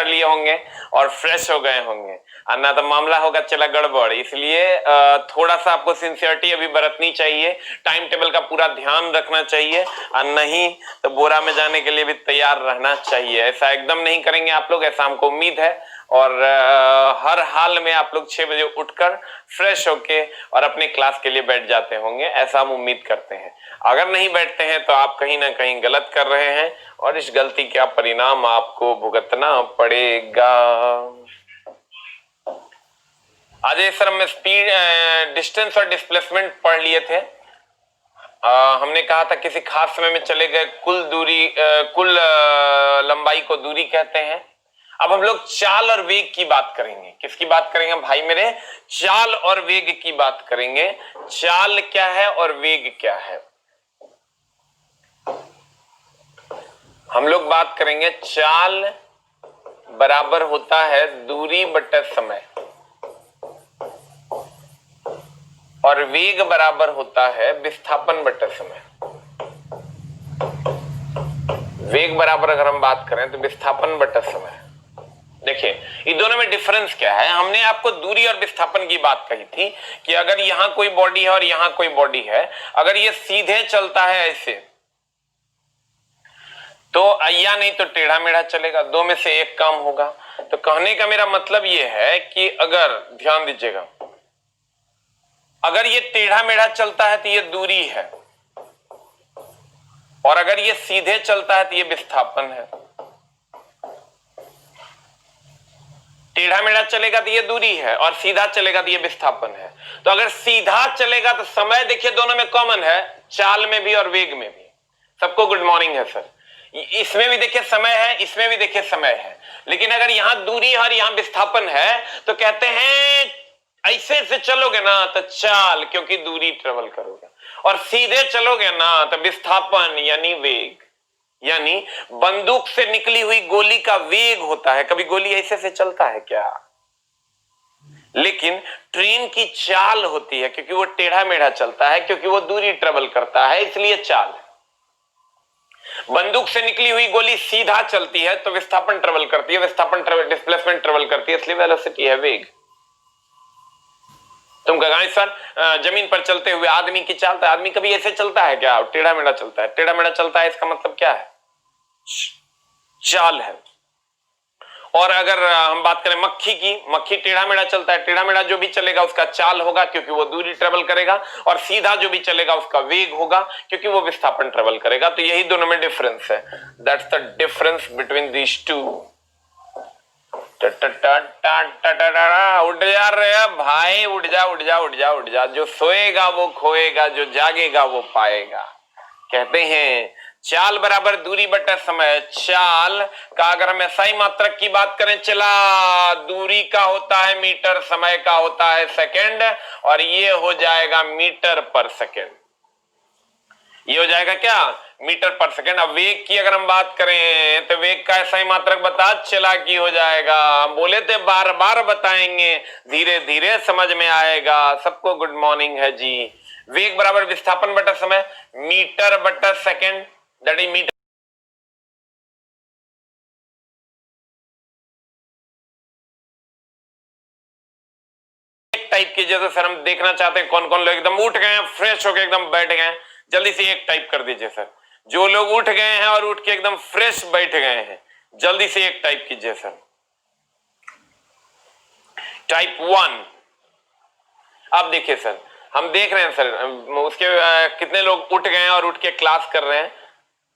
कर लिए होंगे और फ्रेश हो गए होंगे, ना तो मामला होगा चला गड़बड़। इसलिए थोड़ा सा आपको सिंसियरिटी अभी बरतनी चाहिए, टाइम टेबल का पूरा ध्यान रखना चाहिए, और नहीं तो बोरा में जाने के लिए भी तैयार रहना चाहिए। ऐसा एकदम नहीं करेंगे आप लोग, ऐसा हमको उम्मीद है। और हर हाल में आप लोग 6 बजे उठकर फ्रेश होके और अपने क्लास के लिए बैठ जाते होंगे, ऐसा हम उम्मीद करते हैं। अगर नहीं बैठते हैं तो आप कहीं ना कहीं गलत कर रहे हैं और इस गलती का परिणाम आपको भुगतना पड़ेगा। आज इस तरह में स्पीड, डिस्टेंस और डिस्प्लेसमेंट पढ़ लिए थे। हमने कहा था किसी खास समय में चले गए कुल दूरी, कुल लंबाई को दूरी कहते हैं। अब हम लोग चाल और वेग की बात करेंगे। किसकी बात करेंगे भाई मेरे? चाल और वेग की बात करेंगे। चाल क्या है और वेग क्या है, हम लोग बात करेंगे। चाल बराबर होता है दूरी बटा समय, और वेग बराबर होता है विस्थापन बटा समय। वेग बराबर अगर हम बात करें तो विस्थापन बटा समय। देखिए ये दोनों में डिफरेंस क्या है। हमने आपको दूरी और विस्थापन की बात कही थी कि अगर यहां कोई बॉडी है और यहां कोई बॉडी है, अगर ये सीधे चलता है ऐसे तो या नहीं तो टेढ़ा मेढ़ा चलेगा, दो में से एक काम होगा। तो कहने का मेरा मतलब ये है कि अगर ध्यान दीजिएगा, अगर ये टेढ़ा मेढ़ा चलता है तो ये दूरी है, और अगर ये सीधे चलता है तो ये विस्थापन है। टेढ़ा मेढ़ा चलेगा तो ये दूरी है, और सीधा चलेगा तो ये विस्थापन है। तो अगर सीधा चलेगा तो समय देखिए दोनों में कॉमन है, चाल में भी और वेग में भी। सबको गुड मॉर्निंग है सर। इसमें भी देखिए समय है, इसमें भी देखिए समय है, लेकिन अगर यहां दूरी है और यहां विस्थापन है तो कहते हैं ऐसे से चलोगे ना तो चाल, क्योंकि दूरी ट्रेवल करोगे, और सीधे चलोगे ना तो विस्थापन यानी वेग। यानी बंदूक से निकली हुई गोली का वेग होता है। कभी गोली ऐसे से चलता है क्या? लेकिन ट्रेन की चाल होती है, क्योंकि वो टेढ़ा मेढ़ा चलता है, क्योंकि वो दूरी ट्रेवल करता है, इसलिए चाल है। बंदूक से निकली हुई गोली सीधा चलती है तो विस्थापन ट्रेवल करती है, विस्थापन डिस्प्लेसमेंट ट्रेवल करती है, इसलिए वेलोसिटी है, वेग। तुम कहेंगे सर जमीन पर चलते हुए आदमी की चाल, आदमी कभी ऐसे चलता है क्या? टेढ़ा मेढ़ा चलता है। टेढ़ा मेढ़ा चलता है इसका मतलब क्या है? चाल है। और अगर हम बात करें मक्खी की, मक्खी टेढ़ा मेढ़ा चलता है। टेढ़ा मेढ़ा जो भी चलेगा उसका चाल होगा, क्योंकि वो दूरी ट्रेवल करेगा, और सीधा जो भी चलेगा उसका वेग होगा, क्योंकि वो विस्थापन ट्रेवल करेगा। तो यही दोनों में डिफरेंस है। That's the difference between these two. उठ जा रहे भाई, उठ जा उठ जा उठ जा उठ जा। जो सोएगा वो खोएगा, जो जागेगा वो पाएगा। कहते हैं चाल बराबर दूरी बटा समय। चाल का अगर हम एसआई मात्रक की बात करें, चला, दूरी का होता है मीटर, समय का होता है सेकंड, और ये हो जाएगा मीटर पर सेकंड। ये हो जाएगा क्या? मीटर पर सेकंड। अब वेग की अगर हम बात करें तो वेग का एसआई मात्रक बता, चला की हो जाएगा। हम बोले थे बार बार बताएंगे, धीरे धीरे समझ में आएगा। सबको गुड मॉर्निंग है जी। वेग बराबर विस्थापन बटा समय, मीटर बटा second, that is metre. Type की, जैसे सर हम देखना चाहते हैं कौन कौन लोग एकदम उठ गए हैं, फ्रेश होके एकदम बैठ गए, जल्दी से एक टाइप कर दीजिए सर। जो लोग उठ गए हैं और उठ के एकदम फ्रेश बैठ गए हैं, जल्दी से एक टाइप कीजिए सर। टाइप 1। अब देखिए सर, हम देख रहे हैं सर उसके कितने लोग उठ गए हैं और उठ के क्लास कर रहे हैं।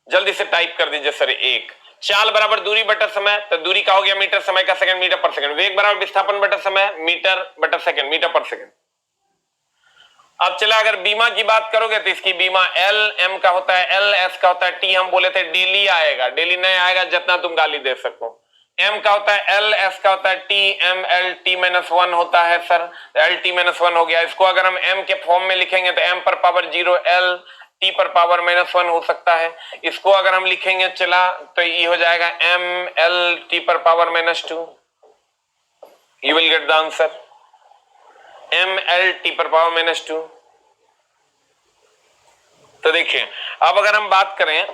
जल्दी से टाइप कर दीजिए सर। एक, चाल बराबर दूरी बटा समय, तो दूरी का हो गया मीटर, समय का सेकंड, मीटर पर सेकंड। वेग बराबर विस्थापन बटा समय, मीटर बटा सेकंड, मीटर पर सेकंड। अब चला अगर बीमा की बात करोगे तो इसकी बीमा एल एम का होता है, एल एस का होता है, टी हम बोले थे डेली आएगा, डेली नहीं आएगा जितना तुम गाली दे सको। एम का होता है एल, एस का होता है T, M L T minus one होता है sir, L T minus one हो गया। इसको अगर हम एम के फॉर्म में लिखेंगे तो एम पर पावर 0, एल टी पर पावर -1 हो सकता है। इसको अगर हम लिखेंगे चला तो ये हो जाएगा एम एल टी पर power -2। You will get the answer, M L T पर पावर -2। तो देखिए अब अगर हम बात करें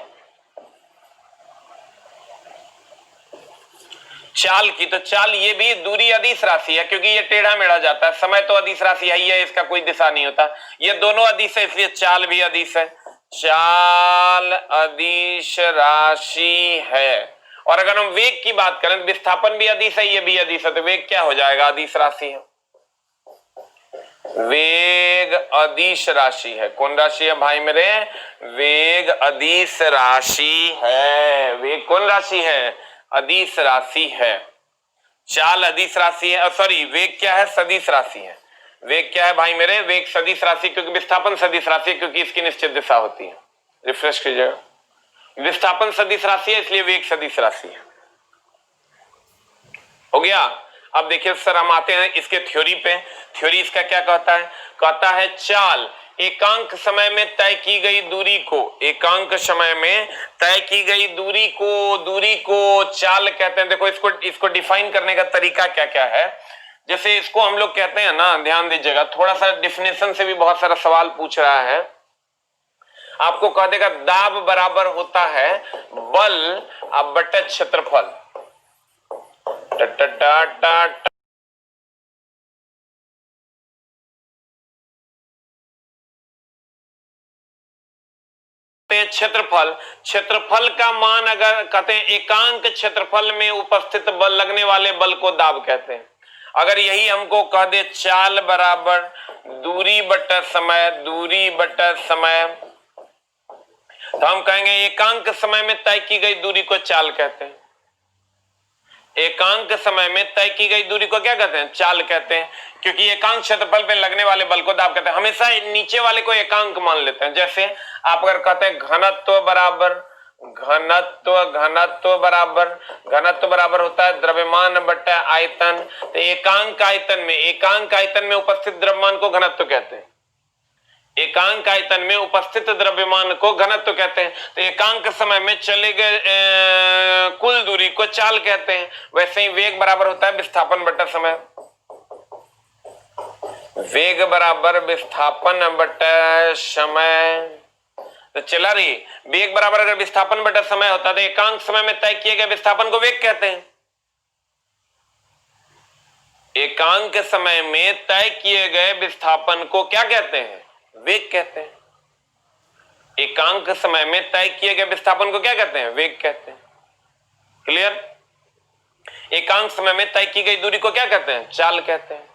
चाल की, तो चाल ये भी दूरी अदिश राशि है क्योंकि ये टेढ़ा मेढ़ा जाता है, समय तो अदिश राशि है ही है, इसका कोई दिशा नहीं होता, ये दोनों अदिश है इसलिए चाल भी अदिश है। चाल अदिश राशि है। और अगर हम वेग की बात करें तो विस्थापन भी अदिश है, ये भी अदिश है, तो वेग क्या हो जाएगा? अदिश राशि है। वेग अदिश राशि है। कौन राशि है भाई मेरे? वेग अदिश राशि है। वेग कौन राशि है? अदिश राशि है। चाल अदिश राशि है, सॉरी वेग क्या है? सदिश राशि है। वेग क्या है भाई मेरे? वेग सदिश राशि, क्योंकि विस्थापन सदिश राशि है, क्योंकि इसकी निश्चित दिशा होती है। रिफ्रेश कीजिएगा। विस्थापन सदिश राशि है इसलिए वेग सदिश राशि है। हो गया। अब देखिए सर, हम आते हैं इसके थ्योरी पे। थ्योरी इसका क्या कहता है? कहता है चाल एकांक समय में तय की गई दूरी को, एकांक समय में तय की गई दूरी को चाल कहते हैं। देखो इसको डिफाइन करने का तरीका क्या क्या है। जैसे इसको हम लोग कहते हैं ना, ध्यान दीजिएगा, थोड़ा सा डिफिनेशन से भी बहुत सारा सवाल पूछ रहा है। आपको कह देगा दाब बराबर होता है बल अब बटे क्षेत्रफल। क्षेत्रफल, क्षेत्रफल का मान अगर कहते हैं एकांक क्षेत्रफल में उपस्थित बल, लगने वाले बल को दाब कहते हैं। अगर यही हमको कह दे चाल बराबर दूरी बटा समय, दूरी बटा समय, तो हम कहेंगे एकांक समय में तय की गई दूरी को चाल कहते हैं। एकांक समय में तय की गई दूरी को क्या कहते हैं? चाल कहते हैं, क्योंकि एकांक क्षेत्रफल पे लगने वाले बल को दाब कहते हैं। हमेशा नीचे वाले को एकांक मान लेते हैं। जैसे आप अगर कहते हैं घनत्व बराबर, घनत्व बराबर होता है द्रव्यमान बटा आयतन, तो एकांक आयतन में उपस्थित द्रव्यमान को घनत्व कहते हैं। एकांक आयतन में उपस्थित द्रव्यमान को घनत्व कहते हैं। तो एकांक समय में चले गए कुल दूरी को चाल कहते हैं। वैसे ही वेग बराबर होता है विस्थापन बटा समय। वेग बराबर विस्थापन बटा समय, तो चला रही वेग बराबर अगर विस्थापन बटा समय होता तो एकांक समय में तय किए गए विस्थापन को वेग कहते हैं। एकांक समय में तय किए गए विस्थापन को क्या कहते हैं? वेग कहते हैं। एकांक समय में तय किए गए विस्थापन को क्या कहते हैं? वेग कहते हैं। क्लियर? एकांक समय में तय की गई दूरी को क्या कहते हैं? चाल कहते हैं।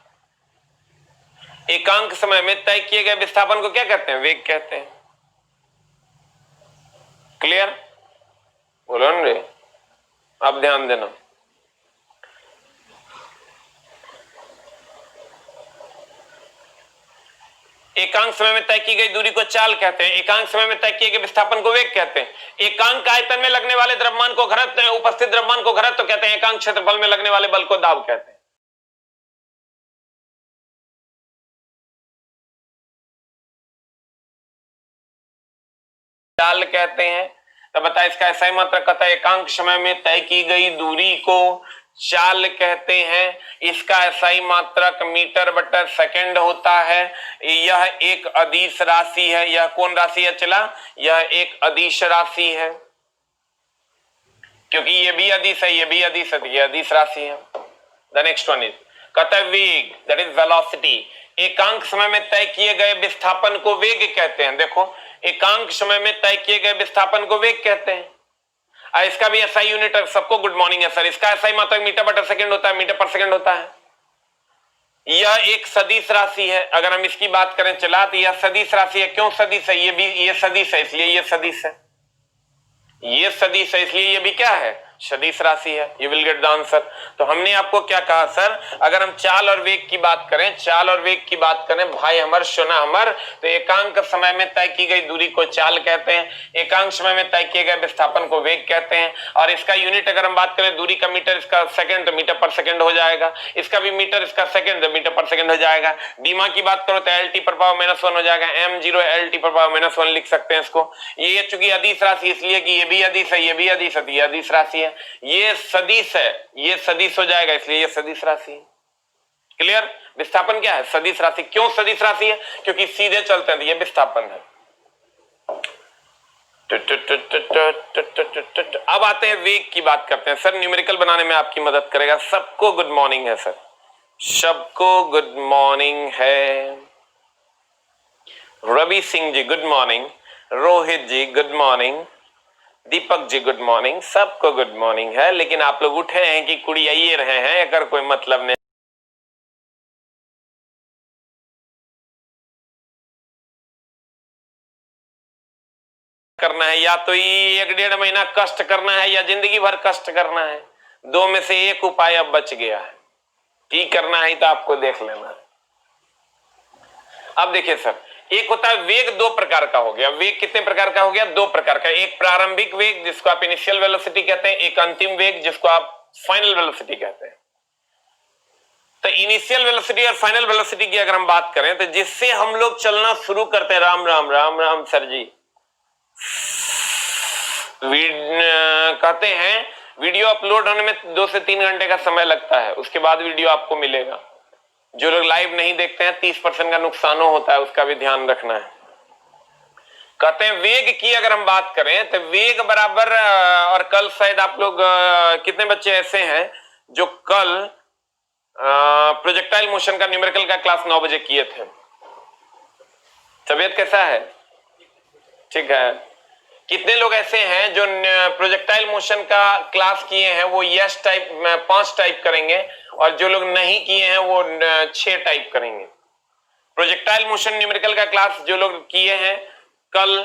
एकांक समय में तय किए गए विस्थापन को क्या कहते हैं? वेग कहते हैं। क्लियर? बोलो ना रे, अब ध्यान देना। एकांक समय में तय की गई दूरी को चाल कहते हैं। एकांक समय में तय किए गए विस्थापन को वेग कहते हैं। एकांक आयतन में लगने वाले द्रव्यमान को घनत्व, उपस्थित द्रव्यमान को घनत्व कहते हैं। एकांक क्षेत्रफल में लगने वाले बल को दाब कहते हैं। चाल कहते हैं। तो बता, इसका ऐसा ही मात्रक कहता है एकांक समय में तय की गई दूरी को चाल कहते हैं। इसका ऐसा ही मात्रक मीटर बटा सेकंड होता है। यह एक अदिश राशि है। यह कौन राशि है? चला, यह एक अदिश राशि है, क्योंकि ये भी अदिश है, ये भी अदिश है, ये अदिश राशि है। द नेक्स्ट वन इज कहता है वेग, दैट इज वेलोसिटी। एकांक समय में तय किए गए विस्थापन को वेग कहते हैं। देखो, एकांक समय में तय किए गए विस्थापन को वेग कहते हैं। इसका भी ऐसा यूनिट है। सबको गुड मॉर्निंग है सर। इसका ऐसा ही मात्रक मीटर बटा सेकंड होता है, मीटर पर सेकंड होता है। यह एक सदिश राशि है। अगर हम इसकी बात करें चला, तो यह सदिश राशि है। क्यों सदिश है? ये सदिश है इसलिए ये सदिश है। ये सदिश है इसलिए ये भी क्या है? सदिश राशि है। You will get the answer. तो हमने आपको क्या कहा सर, अगर हम चाल और वेग की बात करें, चाल और वेग की बात करें भाई हमर सोना हमर, तो एकांक समय में तय की गई दूरी को चाल कहते हैं। एकांक समय में तय किए गए विस्थापन को वेग कहते हैं। और इसका यूनिट अगर हम बात करें दूरी का मीटर, इसका सेकंड, तो मीटर पर सेकंड हो जाएगा। इसका भी मीटर, इसका सेकंड, तो मीटर पर सेकंड हो जाएगा। डीमा की बात करो तो LT पर पावर -1 हो जाएगा। m0 LT पर पावर -1 लिख सकते हैं इसको। ये चूंकि अदिश राशि इसलिए कि ये भी अदिश है, ये भी अदिश है, ये अदिश राशि है। ये सदिश है, ये सदिश हो जाएगा इसलिए ये सदिश राशि है। क्लियर? विस्थापन क्या है? सदिश राशि। क्यों सदिश राशि है? क्योंकि सीधे चलते हैं, तो ये विस्थापन है। अब आते हैं वेग की बात करते हैं। सर न्यूमेरिकल बनाने में आपकी मदद करेगा। सबको गुड मॉर्निंग है सर, सबको गुड मॉर्निंग है। रवि सिंह जी गुड मॉर्निंग, रोहित जी good morning, Deepak ji good morning, सबको गुड मॉर्निंग है। लेकिन आप लोग उठे हैं कि कुड़ी आइए रहे हैं, अगर कोई मतलब नहीं करना है, या तो ये 1-1.5 महीना कष्ट करना है या जिंदगी भर कष्ट करना है। दो में से एक उपाय अब बच गया है, ठीक करना है तो आपको देख लेना है। अब देखिए सर, एक होता है वेग, दो प्रकार का हो गया। वेग कितने प्रकार का हो गया? दो प्रकार का। एक प्रारंभिक वेग जिसको आप इनिशियल वेलोसिटी कहते हैं, एक अंतिम वेग जिसको आप फाइनल वेलोसिटी कहते हैं। तो इनिशियल वेलोसिटी और फाइनल वेलोसिटी की अगर हम बात करें तो जिससे हम लोग चलना शुरू करते हैं, राम राम राम राम सर जी, कहते हैं वीडियो अपलोड होने में 2 से 3 घंटे का समय लगता है, उसके बाद वीडियो आपको मिलेगा। जो लोग लाइव नहीं देखते हैं 30% का नुकसान होता है, उसका भी ध्यान रखना है। कहते हैं वेग की अगर हम बात करें तो वेग बराबर, और कल शायद आप लोग कितने बच्चे ऐसे हैं जो कल प्रोजेक्टाइल मोशन का न्यूमेरिकल का क्लास 9 बजे किए थे? तबीयत कैसा है? ठीक है। कितने लोग ऐसे हैं जो प्रोजेक्टाइल मोशन का क्लास किए हैं? वो यस टाइप 5 टाइप करेंगे, और जो लोग नहीं किए हैं वो 6 टाइप करेंगे। प्रोजेक्टाइल मोशन न्यूमेरिकल का क्लास जो लोग किए हैं कल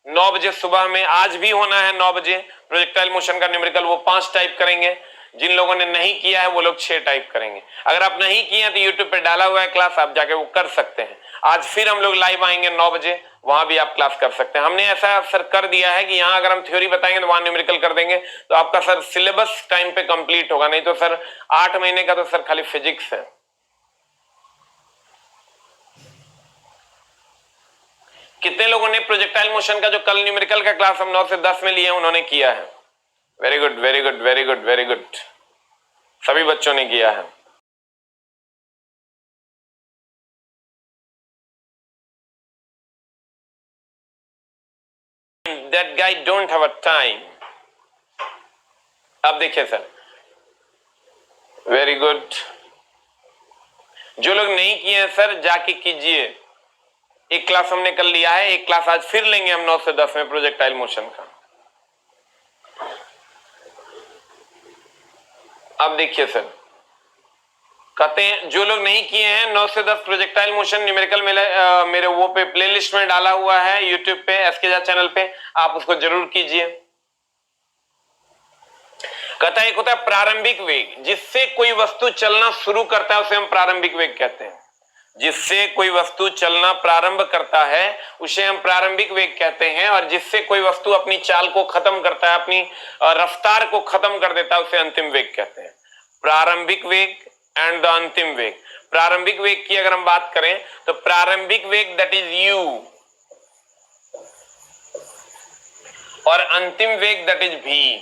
9 बजे सुबह में, आज भी होना है 9 बजे प्रोजेक्टाइल मोशन का न्यूमेरिकल, वो 5 टाइप करेंगे। जिन लोगों ने नहीं किया है वो लोग 6 टाइप करेंगे। अगर आप नहीं किए हैं तो यूट्यूब पे डाला हुआ है क्लास, आप जाके वो कर सकते हैं। आज फिर हम लोग लाइव आएंगे 9 बजे, वहां भी आप क्लास कर सकते हैं। हमने ऐसा सर कर दिया है कि यहाँ अगर हम थ्योरी बताएंगे तो वहां न्यूमेरिकल कर देंगे, तो आपका सर सिलेबस टाइम पे कंप्लीट होगा। नहीं तो सर 8 महीने का तो सर खाली फिजिक्स है। कितने लोगों ने प्रोजेक्टाइल मोशन का जो कल न्यूमेरिकल का क्लास हम 9 से 10 में लिए उन्होंने किया है? Very good very good very good very good, सभी बच्चों ने किया है। That guy don't have a time. अब देखिए सर, वेरी गुड। जो लोग नहीं किए हैं सर जाके कीजिए। एक क्लास हमने कर लिया है, एक क्लास आज फिर लेंगे हम 9 से 10 में प्रोजेक्टाइल मोशन का। अब देखिए सर, कहते हैं जो लोग नहीं किए हैं 9 से 10 प्रोजेक्टाइल मोशन न्यूमेरिकल मेरे वो पे प्लेलिस्ट में डाला हुआ है यूट्यूब पे, एसके झा चैनल पे, आप उसको जरूर कीजिए। कहता है एक होता है प्रारंभिक वेग, जिससे कोई वस्तु चलना शुरू करता है उसे हम प्रारंभिक वेग कहते हैं। जिससे कोई वस्तु चलना प्रारंभ करता है उसे हम प्रारंभिक वेग कहते हैं, और जिससे कोई वस्तु अपनी चाल को खत्म करता है, अपनी रफ्तार को खत्म कर देता है, उसे अंतिम वेग कहते हैं। प्रारंभिक वेग एंड द अंतिम वेग। प्रारंभिक वेग की अगर हम बात करें तो प्रारंभिक वेग दैट इज यू, और अंतिम वेग दैट इज भी।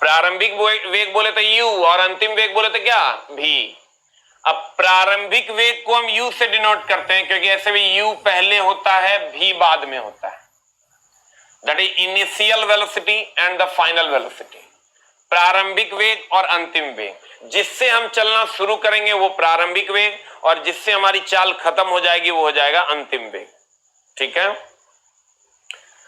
प्रारंभिक वेग बोले तो यू, और अंतिम वेग बोले तो क्या? भी। अब प्रारंभिक वेग को हम यू से डिनोट करते हैं क्योंकि ऐसे भी यू पहले होता है, भी बाद में होता है। That is initial velocity and the final velocity. प्रारंभिक वेग और अंतिम वेग, जिससे हम चलना शुरू करेंगे वो प्रारंभिक वेग, और जिससे हमारी चाल खत्म हो जाएगी वो हो जाएगा अंतिम वेग। ठीक है,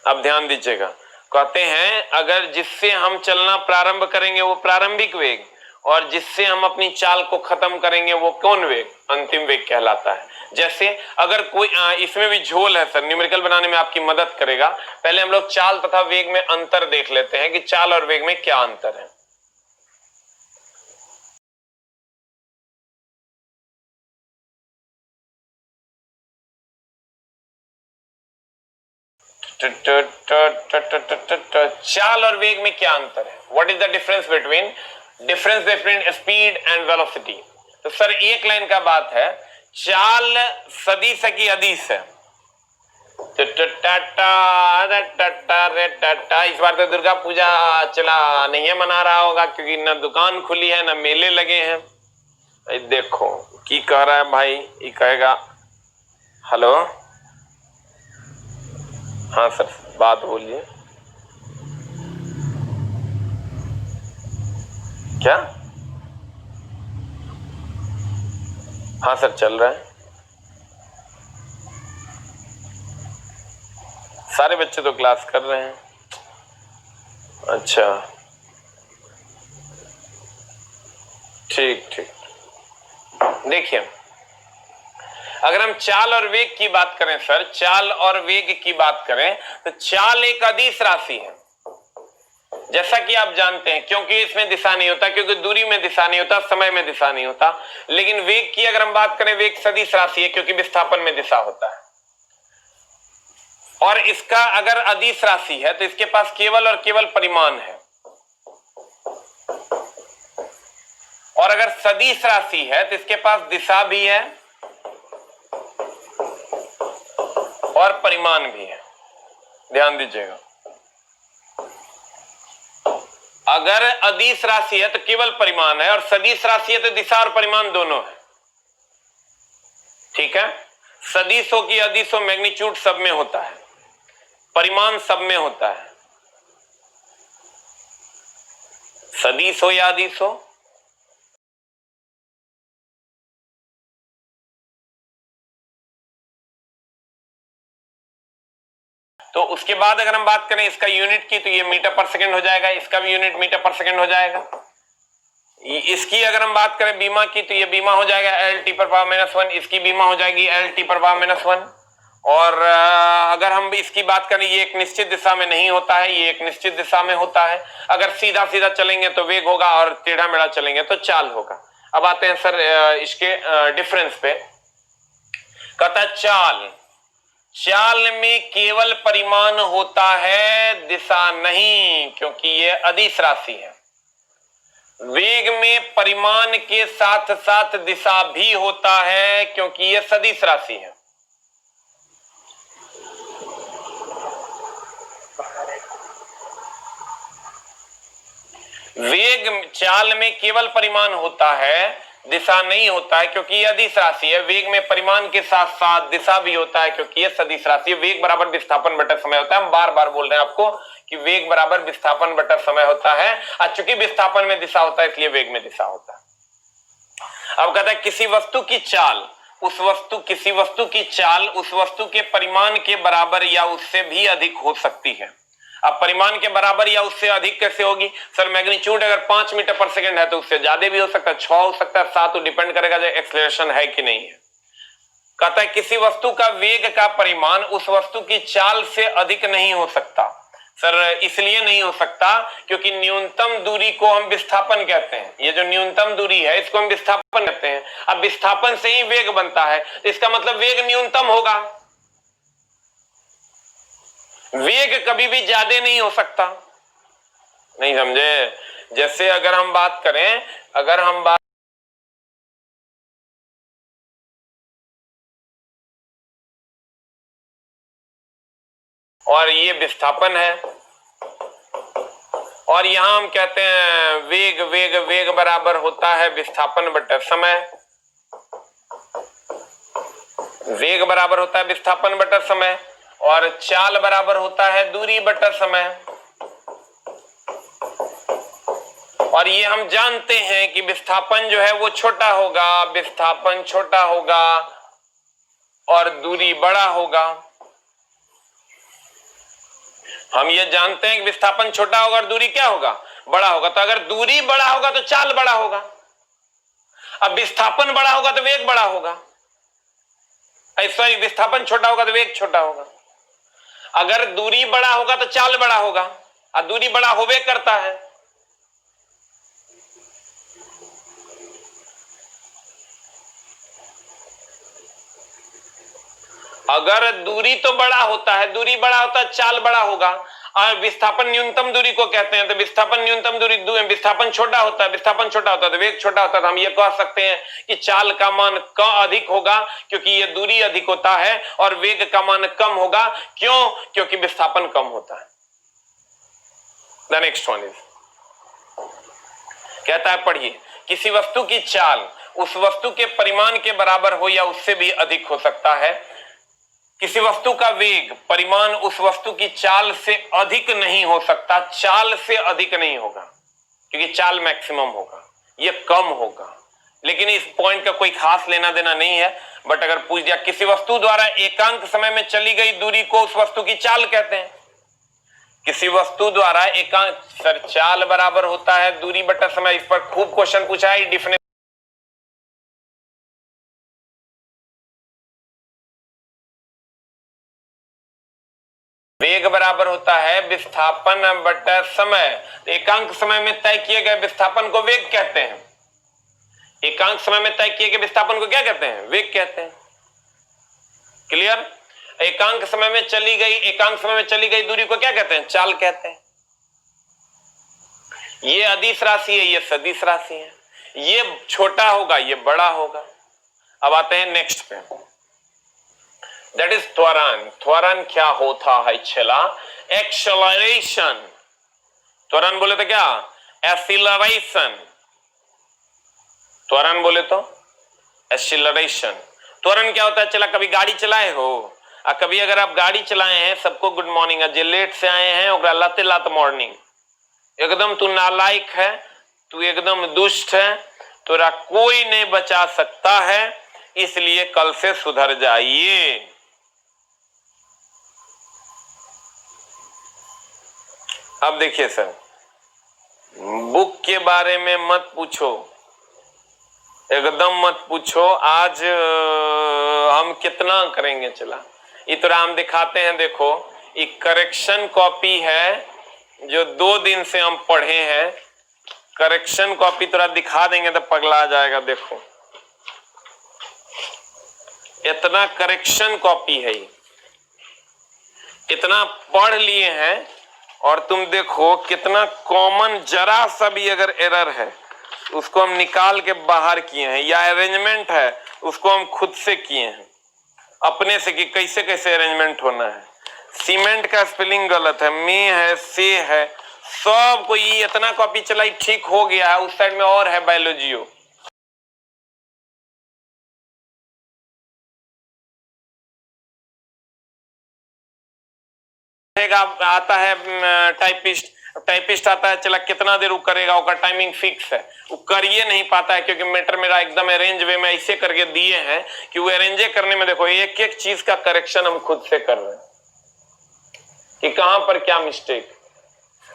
अब ध्यान दीजिएगा। कहते हैं अगर जिससे हम चलना प्रारंभ करेंगे वो प्रारंभिक वेग, और जिससे हम अपनी चाल को खत्म करेंगे वो कौन वेग? अंतिम वेग कहलाता है। जैसे अगर कोई इसमें भी झोल है सर, न्यूमेरिकल बनाने में आपकी मदद करेगा। पहले हम लोग चाल तथा वेग में अंतर देख लेते हैं कि चाल और वेग में क्या अंतर है। चाल और वेग में क्या अंतर है? What is the difference between speed and velocity? तो सर एक लाइन का बात है, चाल सदिश की अदिश है। इस बार तो दुर्गा पूजा चला नहीं है, मना रहा होगा क्योंकि ना दुकान खुली है ना मेले लगे हैं। देखो की कह रहा है भाई, ये कहेगा हेलो हाँ सर, बात बोलिए। क्या? हाँ सर, चल रहा है। सारे बच्चे तो क्लास कर रहे हैं। अच्छा, ठीक ठीक। देखिए, अगर हम चाल और वेग की बात करें सर, चाल और वेग की बात करें तो चाल एक अदिश राशि है, जैसा कि आप जानते हैं, क्योंकि इसमें दिशा नहीं होता, क्योंकि दूरी में दिशा नहीं होता, समय में दिशा नहीं होता। लेकिन वेग की अगर हम बात करें, वेग सदिश राशि है, क्योंकि विस्थापन में दिशा होता है। और इसका अगर अदिश राशि है तो इसके पास केवल और केवल परिमाण है, और अगर सदिश राशि है तो इसके पास दिशा भी है और परिमाण भी है। ध्यान दीजिएगा, अगर अदिश राशि है तो केवल परिमाण है, और सदिश राशि है तो दिशा और परिमाण दोनों है। ठीक है, सदिश हो कि अदिश हो, मैग्नीट्यूड सब में होता है, परिमाण सब में होता है। सदिश हो या अदिश हो, तो उसके बाद अगर हम बात करें इसका यूनिट की, तो ये मीटर पर सेकंड हो जाएगा, इसका भी यूनिट मीटर पर सेकंड हो जाएगा। इसकी अगर हम बात करें बीमा की, तो ये बीमा हो जाएगा एल टी पर पावर -1, इसकी बीमा हो जाएगी एल टी पर पावर -1। और अगर हम इसकी बात करें, ये एक निश्चित दिशा में नहीं होता है, ये एक निश्चित दिशा में होता है। अगर सीधा सीधा चलेंगे तो वेग होगा, और टेढ़ा मेढ़ा चलेंगे तो चाल होगा। अब आते हैं सर इसके डिफरेंस पे। कहता चाल, चाल में केवल परिमाण होता है, दिशा नहीं, क्योंकि ये अदिश राशि है। वेग में परिमाण के साथ साथ दिशा भी होता है, क्योंकि ये सदिश राशि है। वेग चाल में केवल परिमाण होता है, दिशा नहीं होता है, क्योंकि यह अदिश राशि है। वेग में परिमाण के साथ साथ दिशा भी होता है, क्योंकि यह सदिश राशि है। वेग बराबर विस्थापन बटा समय होता है। हम बार बार बोल रहे हैं आपको कि वेग बराबर विस्थापन बटा समय होता है, और चूंकि विस्थापन में दिशा होता है इसलिए वेग में दिशा होता है। अब कहता है किसी वस्तु की चाल, किसी वस्तु की चाल उस वस्तु के परिमाण के बराबर या उससे भी अधिक हो सकती है। अब परिमाण के बराबर या उससे अधिक कैसे होगी सर? मैग्नीट्यूड अगर 5 मीटर पर सेकंड है तो उससे ज्यादा भी हो सकता है, 6 हो सकता है, 7, तो डिपेंड करेगा जो एक्सेलरेशन है कि नहीं है। कहता है किसी वस्तु का वेग का परिमाण उस वस्तु की चाल से अधिक नहीं हो सकता। सर इसलिए नहीं हो सकता क्योंकि न्यूनतम दूरी को हम विस्थापन कहते हैं। ये जो न्यूनतम दूरी है इसको हम विस्थापन कहते हैं। अब विस्थापन से ही वेग बनता है, तो इसका मतलब वेग न्यूनतम होगा। वेग कभी भी ज्यादा नहीं हो सकता। नहीं समझे? जैसे अगर हम बात करें, और ये विस्थापन है, और यहां हम कहते हैं वेग वेग वेग बराबर होता है विस्थापन बटा समय। वेग बराबर होता है विस्थापन बटा समय, और चाल बराबर होता है दूरी बटा समय। और ये हम जानते हैं कि विस्थापन जो है वो छोटा होगा, विस्थापन छोटा होगा और दूरी बड़ा होगा। हम ये जानते हैं कि विस्थापन छोटा होगा और दूरी क्या होगा? बड़ा होगा। तो अगर दूरी बड़ा होगा तो चाल बड़ा होगा, अब विस्थापन बड़ा होगा तो वेग बड़ा होगा। सॉरी, विस्थापन छोटा होगा तो वेग छोटा होगा। अगर दूरी बड़ा होगा तो चाल बड़ा होगा, और दूरी बड़ा होवे करता है। अगर दूरी तो बड़ा होता है, दूरी बड़ा होता है, चाल बड़ा होगा। और विस्थापन न्यूनतम दूरी को कहते हैं, तो विस्थापन न्यूनतम दूरी, विस्थापन छोटा होता है, विस्थापन छोटा होता है तो वेग छोटा होता है। तो हम ये कह सकते हैं कि चाल का मान कम अधिक होगा क्योंकि ये दूरी अधिक होता है, और वेग का मान कम होगा। क्यों? क्योंकि विस्थापन कम होता है। द नेक्स्ट वन इज, कहता है पढ़िए, किसी वस्तु की चाल उस वस्तु के परिमाण के बराबर हो या उससे भी अधिक हो सकता है। किसी वस्तु का वेग परिमाण उस वस्तु की चाल से अधिक नहीं हो सकता, चाल से अधिक नहीं होगा, क्योंकि चाल मैक्सिमम होगा, ये कम होगा। लेकिन इस पॉइंट का कोई खास लेना देना नहीं है। बट अगर पूछ दिया किसी वस्तु द्वारा एकांक समय में चली गई दूरी को उस वस्तु की चाल कहते हैं। किसी वस्तु द्वारा एकांक, सर चाल बराबर होता है दूरी बटा समय। इस पर खूब क्वेश्चन पूछा है, डिफिनेशन वेग बराबर होता है विस्थापन बटा समय। एकांक समय में तय किए गए विस्थापन को वेग कहते हैं। एकांक समय में तय किए गए विस्थापन को क्या कहते हैं? वेग कहते हैं। क्लियर? एकांक समय में चली गई दूरी को क्या कहते हैं? चाल कहते हैं। ये अदिश राशि है, ये सदिश राशि है। ये छोटा होगा, ये बड़ा होगा। अब आते हैं नेक्स्ट पे, दैट इज त्वरण। त्वरण क्या होता है छला? एक्सेलरेशन। त्वरण बोले तो क्या? एक्सीलरेशन। त्वरण बोले तो एक्सीलरेशन। त्वरण क्या होता है? चला कभी गाड़ी चलाए हो? कभी अगर आप गाड़ी चलाए हैं, सबको गुड मॉर्निंग, जे लेट से आए हैं और लाते लात मॉर्निंग, एकदम तू नालायक है, तू एकदम दुष्ट है, तोरा कोई नहीं बचा सकता है, इसलिए कल से सुधर जाइए। अब देखिए सर, बुक के बारे में मत पूछो, एकदम मत पूछो। आज हम कितना करेंगे, चला ये तो हम दिखाते हैं। देखो ये करेक्शन कॉपी है जो 2 दिन से हम पढ़े हैं। करेक्शन कॉपी थोड़ा दिखा देंगे तो पगला जाएगा। देखो इतना करेक्शन कॉपी है, इतना पढ़ लिए हैं, और तुम देखो कितना कॉमन, जरा सा भी अगर एरर है उसको हम निकाल के बाहर किए हैं, या अरेंजमेंट है उसको हम खुद से किए हैं अपने से कि कैसे कैसे अरेंजमेंट होना है। सीमेंट का स्पेलिंग गलत है, में है, से है, सब को ये इतना कॉपी चलाई ठीक हो गया है। उस साइड में और है बायोलॉजियो, आता है टाइपिस्ट आता है, चला कितना देर वो करेगा, उसका टाइमिंग फिक्स है, वो करिए नहीं पाता है, क्योंकि मैटर मेरा एकदम अरेंज वे में ऐसे करके दिए हैं कि वो अरेंजे करने में देखो एक एक चीज का करेक्शन हम खुद से कर रहे हैं कि कहां पर क्या मिस्टेक।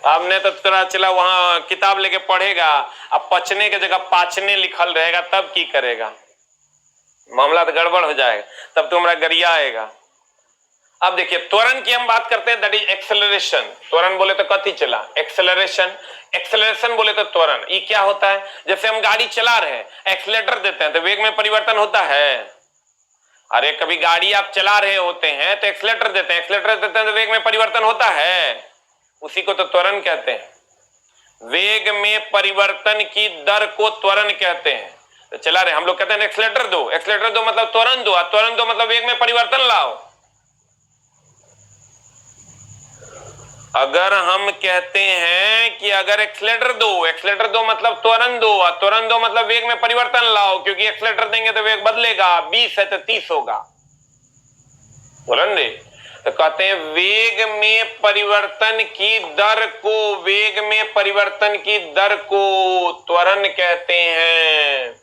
आपने तो तरह चला वहां किताब लेके पढ़ेगा, अब पचने की जगह पाचने लिखल रहेगा, तब की करेगा, मामला तो गड़बड़ हो जाएगा, तब तुम्हारा गरिया आएगा। अब देखिए त्वरण की हम बात करते हैं, दैट इज एक्सेलरेशन। त्वरण बोले तो कथी चला? एक्सेलरेशन। एक्सेलरेशन बोले तो त्वरण। ये क्या होता है? जैसे हम गाड़ी चला रहे हैं, एक्सेलेटर देते हैं तो वेग में परिवर्तन होता है। अरे कभी गाड़ी आप चला रहे होते हैं तो एक्सेलेटर देते हैं, एक्सेलेटर देते हैं तो वेग में परिवर्तन होता है, उसी को तो त्वरण कहते हैं। वेग में परिवर्तन की दर को त्वरण कहते हैं। तो चला रहे हम लोग कहते हैं एक्सेलेटर दो, एक्सेलेटर दो मतलब त्वरण दो, त्वरण दो मतलब वेग में परिवर्तन लाओ। अगर हम कहते हैं कि अगर एक्सेलेटर दो मतलब त्वरण दो, त्वरण दो मतलब वेग में परिवर्तन लाओ, क्योंकि एक्सेलेटर देंगे तो वेग बदलेगा, 20 है तो 30 होगा, बोलन रे। तो कहते हैं वेग में परिवर्तन की दर को, वेग में परिवर्तन की दर को त्वरण कहते हैं।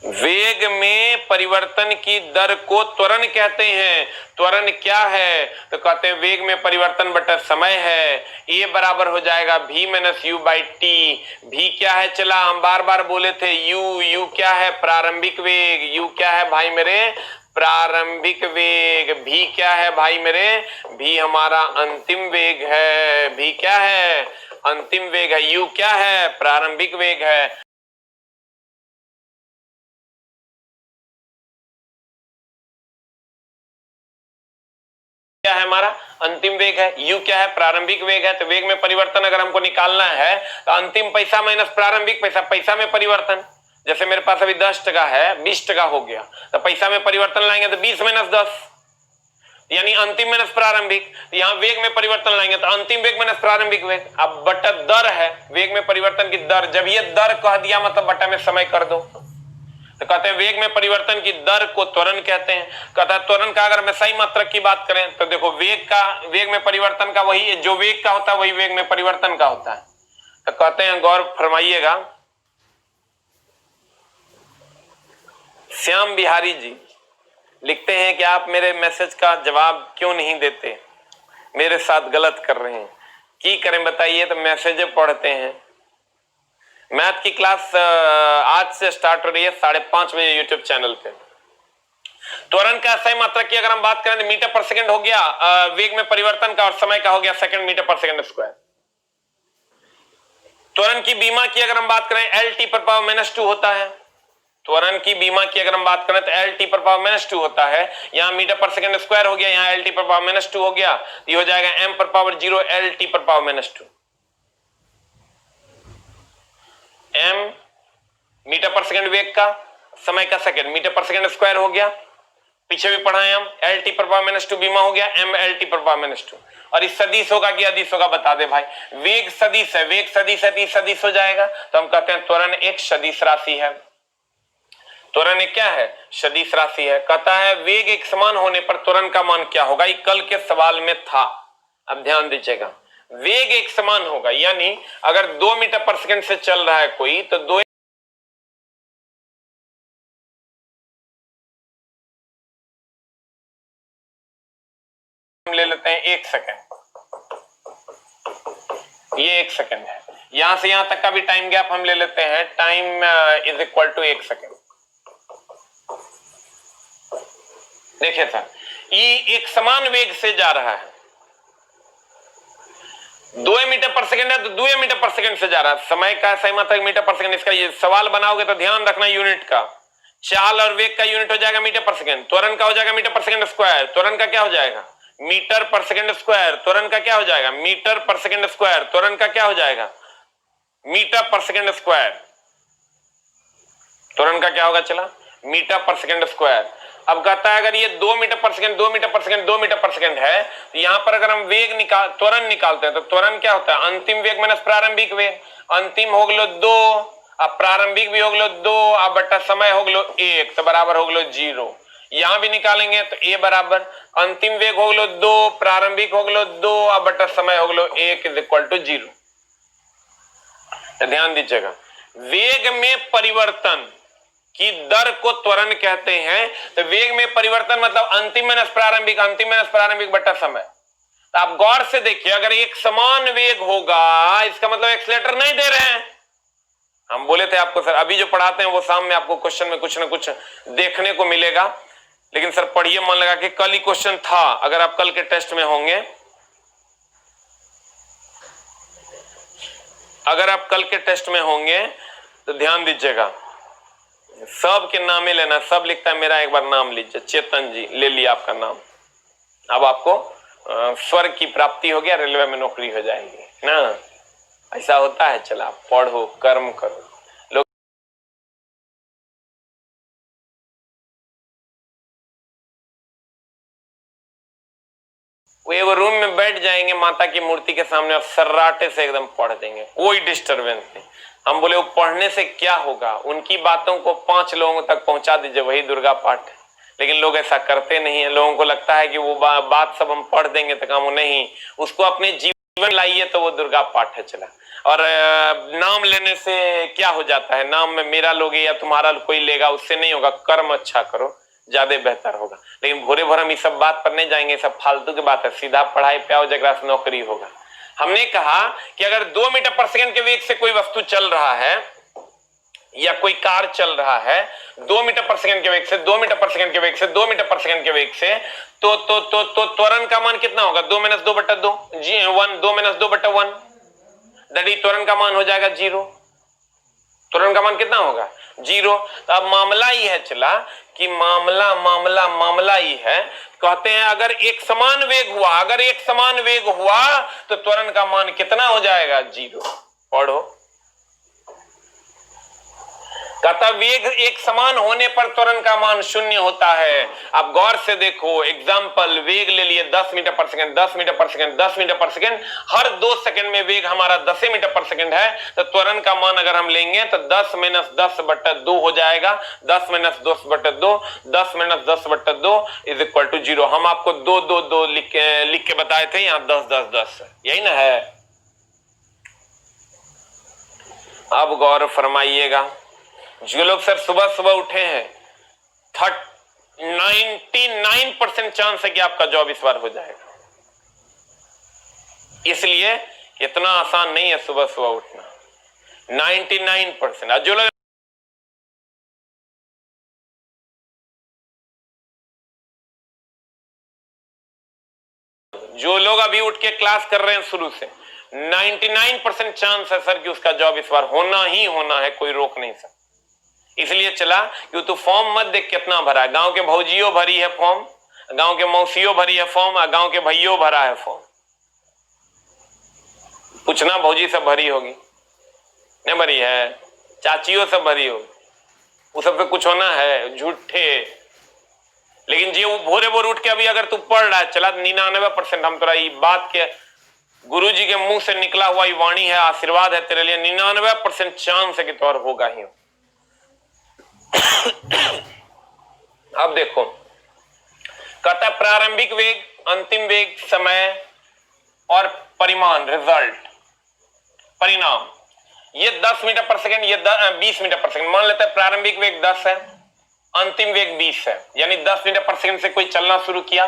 वेग में परिवर्तन की दर को त्वरण कहते हैं। त्वरण क्या है? तो कहते हैं वेग में परिवर्तन बटा समय है, ए बराबर हो जाएगा v minus u by T. v क्या है? चला हम बार बार बोले थे, u क्या है? प्रारंभिक वेग। u क्या है भाई मेरे? प्रारंभिक वेग। v क्या है भाई मेरे? v हमारा अंतिम वेग है। v क्या है? अंतिम वेग है। u क्या है? प्रारंभिक वेग है। क्या है? हमारा अंतिम वेग है। u क्या है? प्रारंभिक वेग है। तो वेग में परिवर्तन अगर हमको निकालना है तो अंतिम पैसा माइनस प्रारंभिक पैसा, पैसा में परिवर्तन। जैसे मेरे पास अभी 10 टका है, 20 टका हो गया, तो पैसा में परिवर्तन लाएंगे तो 20 माइनस 10, यानी अंतिम माइनस प्रारंभिक। यहाँ वेग में परिवर्तन लाएंगे तो अंतिम वेग माइनस प्रारंभिक वेग। अब बटा दर है, वेग में परिवर्तन की दर। जब ये दर कह दिया मतलब बटा में समय कर दो। तो कहते हैं वेग में परिवर्तन की दर को त्वरण कहते हैं। कहता है त्वरण का अगर मैं सही मात्रक की बात करें तो देखो वेग में परिवर्तन का वही जो वेग का होता है वही वेग में परिवर्तन का होता है। तो कहते हैं गौर फरमाइएगा, श्याम बिहारी जी लिखते हैं कि आप मेरे मैसेज का जवाब क्यों नहीं देते, मेरे साथ गलत कर रहे हैं, की करें बताइए। तो मैसेज पढ़ते हैं। मैथ की क्लास आज से स्टार्ट हो रही है 5:30 बजे यूट्यूब चैनल पे। त्वरण का सही मात्रक की अगर हम बात करें तो मीटर पर सेकंड हो गया वेग में परिवर्तन का, और समय का हो गया सेकंड मीटर पर सेकंड स्क्वायर। त्वरण की बीमा की अगर हम बात करें एल टी पर पावर -2 होता है। त्वरण की बीमा की अगर हम बात करें तो एल टी पर पावर -2 होता है। यहां मीटर पर सेकंड स्क्वायर हो गया, यहां एल टी पर पावर -2 हो गया, ये हो जाएगा एम पर पावर 0 एल टी पर पावर -2। एम मीटर पर सेकंड वेग का, समय का सेकंड, मीटर पर सेकंड स्क्वायर हो गया, पीछे भी पढ़ा है हम, एल टी पर पावर -2 बीमा हो गया, एम एल टी पर पावर -2। और इस सदिश होगा कि अदिश होगा बता दे भाई। वेग सदिश है, वेग सदिश है तो सदिश हो जाएगा। तो हम कहते हैं त्वरण एक सदिश राशि है। त्वरण एक क्या है? सदिश राशि है। कहता है वेग एक समान होने पर त्वरण का मान क्या होगा, ये कल के सवाल में था। अब ध्यान दीजिएगा, वेग एक समान होगा यानी अगर 2 मीटर पर सेकंड से चल रहा है कोई तो 2 ले लेते हैं 1 सेकंड, ये 1 सेकंड है। यहां से यहां तक का भी टाइम गैप हम ले लेते हैं, टाइम इज इक्वल टू 1 सेकंड। देखिए सर, ये एक समान वेग से जा रहा है, 2 मीटर पर सेकंड है तो 2 मीटर पर सेकंड से जा रहा है। समय का सही मात्रक मीटर पर सेकंड, इसका ये सवाल बनाओगे तो ध्यान रखना यूनिट का। चाल और वेग का यूनिट हो जाएगा मीटर पर सेकंड, त्वरण का हो जाएगा मीटर पर सेकंड स्क्वायर, त्वरण का क्या हो जाएगा मीटर पर सेकंड स्क्वायर, त्वरण का क्या हो जाएगा मीटर पर सेकंड स्क्वायर, त्वरण का क्या हो जाएगा मीटर पर सेकंड स्क्वायर, त्वरण का क्या होगा चला मीटर पर सेकंड स्क्वायर। अब कहता है अगर ये 2 मीटर पर सेकंड 2 मीटर पर सेकंड 2 मीटर पर सेकंड है तो यहां पर अगर हम वेग त्वरण निकालते हैं तो त्वरण क्या होता है अंतिम वेग माइनस प्रारंभिक वेग। अंतिम हो गलो 2, अब प्रारंभिक भी हो गलो 2, अब बट्टा समय हो गलो 1 तो बराबर हो गलो 0। यहां भी निकालेंगे तो ए बराबर अंतिम वेग हो गलो 2, प्रारंभिक हो गलो 2, अब बट्टा समय हो गलो 1 इज इक्वल टू 0। ध्यान दीजिएगा, वेग में परिवर्तन की दर को त्वरण कहते हैं। तो वेग में परिवर्तन मतलब अंतिम माइनस प्रारंभिक बट्टा समय। तो आप गौर से देखिए, अगर एक समान वेग होगा इसका मतलब एक्सीलरेटर नहीं दे रहे हैं। हम बोले थे आपको सर अभी जो पढ़ाते हैं वो सामने आपको क्वेश्चन में कुछ ना कुछ देखने को मिलेगा, लेकिन सर पढ़िए मन लगा कि कल ही क्वेश्चन था। अगर आप कल के टेस्ट में होंगे, अगर आप कल के टेस्ट में होंगे तो ध्यान दीजिएगा, सब के नामे लेना, सब लिखता है मेरा एक बार नाम लीजिए। चेतन जी ले लिया आपका नाम, अब आपको स्वर्ग की प्राप्ति हो गया, रेलवे में नौकरी हो जाएगी ना। ऐसा होता है, चला पढ़ो कर्म करो। लोग वो एगो रूम में बैठ जाएंगे माता की मूर्ति के सामने और सर्राटे से एकदम पढ़ देंगे, कोई डिस्टरबेंस नहीं। हम बोले वो पढ़ने से क्या होगा, उनकी बातों को 5 लोगों तक पहुंचा दीजिए, वही दुर्गा पाठ है। लेकिन लोग ऐसा करते नहीं है, लोगों को लगता है कि वो बात सब हम पढ़ देंगे तो काम नहीं, उसको अपने जीवन लाइए तो वो दुर्गा पाठ है चला। और नाम लेने से क्या हो जाता है, नाम में मेरा लोगे या तुम्हारा कोई लेगा, उससे नहीं होगा। कर्म अच्छा करो, ज्यादा बेहतर होगा। लेकिन भोरे भोर हम इस सब बात पर नहीं जाएंगे, सब फालतू की बात है। सीधा पढ़ाई पे आओ, जगह से नौकरी होगा। हमने कहा कि अगर 2 मीटर पर सेकंड के वेग से कोई वस्तु चल रहा है या कोई कार चल रहा है 2 मीटर पर सेकंड के वेग से, 2 मीटर पर सेकंड के वेग से, 2 मीटर पर सेकंड के वेग से, तो त्वरण का मान कितना होगा 2 - 2/2 जी 1, 2 - 2/1 दैट त्वरण का मान हो जाएगा 0। त्वरण का मान कितना होगा 0। तो अब मामला ही है चला कि मामला ही है। कहते हैं अगर एक समान वेग हुआ, अगर एक समान वेग हुआ तो त्वरण का मान कितना हो जाएगा 0। पढ़ो, कहता वेग एक समान होने पर त्वरण का मान शून्य होता है। आप गौर से देखो, एग्जाम्पल, वेग ले लिए 10 मीटर पर सेकंड, 10 मीटर पर सेकंड, 10 मीटर पर सेकंड, हर 2 सेकंड में वेग हमारा 10 मीटर पर सेकंड है, तो त्वरण का मान अगर हम लेंगे तो 10 - 10/2 हो जाएगा। 10 - 10/2, 10 - 10/2 इज इक्वल टू 0। हम आपको 2 2 2 लिख के बताए थे, यहां 10 10 10, यही ना है। अब गौर फरमाइएगा, जो लोग सर सुबह सुबह उठे हैं, 99% चांस है कि आपका जॉब इस बार हो जाएगा। इसलिए इतना आसान नहीं है सुबह सुबह उठना, 99%। जो लोग अभी उठ के क्लास कर रहे हैं शुरू से, 99% चांस है सर कि उसका जॉब इस बार होना ही होना है, कोई रोक नहीं सकता। इसलिए चला कि तू फॉर्म मत देख कितना भरा है, गांव के भौजियों भरी है फॉर्म, गांव के मौसियों भरी है फॉर्म, और गांव के भैयों भरा है फॉर्म। पूछना भौजी सब भरी होगी, नहीं भरी है, चाचियों सब भरी होगी, वो सब पे कुछ होना है, झूठे। लेकिन जी वो भोरे भोर उठ के अभी अगर तू पढ़ रहा है, चला 99%, हम तोरा ये बात के गुरु जी के मुंह से निकला हुआ ये वाणी है, आशीर्वाद है तेरे लिए, 99% चांस है कि तोर होगा ही। अब देखो, कहता है प्रारंभिक वेग, अंतिम वेग, समय और परिमाण, रिजल्ट, परिणाम, ये 10 मीटर पर सेकंड, ये 20 मीटर पर सेकंड। मान लेते हैं प्रारंभिक वेग 10 है, अंतिम वेग 20 है, यानी 10 मीटर पर सेकंड से कोई चलना शुरू किया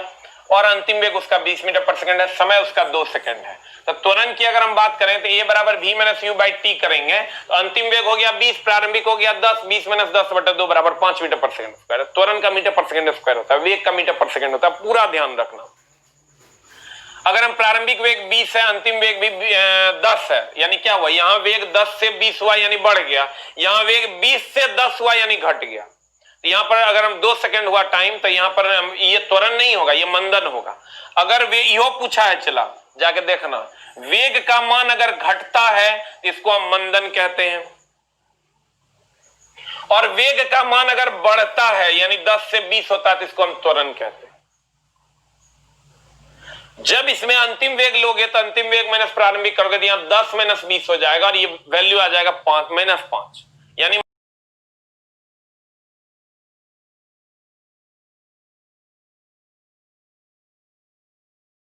और अंतिम वेग उसका 20 मीटर पर सेकंड है, समय उसका 2 सेकंड है। तो त्वरण की अगर हम बात करें तो a बराबर v - u/t करेंगे, तो अंतिम वेग हो गया 20, प्रारंभिक हो गया 10, 20 - 10/2 बराबर 5 मीटर पर सेकंड स्क्वायर। त्वरण का मीटर पर सेकंड स्क्वायर होता है, वेग का मीटर पर सेकंड होता है, पूरा ध्यान रखना। अगर हम प्रारंभिक वेग 20 है, अंतिम वेग भी 10 है, यानी क्या हुआ, यहां वेग 10 से 20 हुआ यानी बढ़ गया, यहां वेग 20 से 10 हुआ यानी घट गया। यहां पर अगर हम 2 सेकंड हुआ टाइम, तो यहां पर ये त्वरण नहीं होगा, ये मंदन होगा। अगर वे यो पूछा है, चला जाके देखना, वेग का मान अगर घटता है इसको हम मंदन कहते हैं, और वेग का मान अगर बढ़ता है यानी 10 से 20 होता है तो इसको हम त्वरण कहते हैं। जब इसमें अंतिम वेग लोगे तो अंतिम वेग माइनस प्रारंभिक करोगे तो यहां 10 - 20 हो जाएगा, और ये वैल्यू आ जाएगा 5 -5, यानी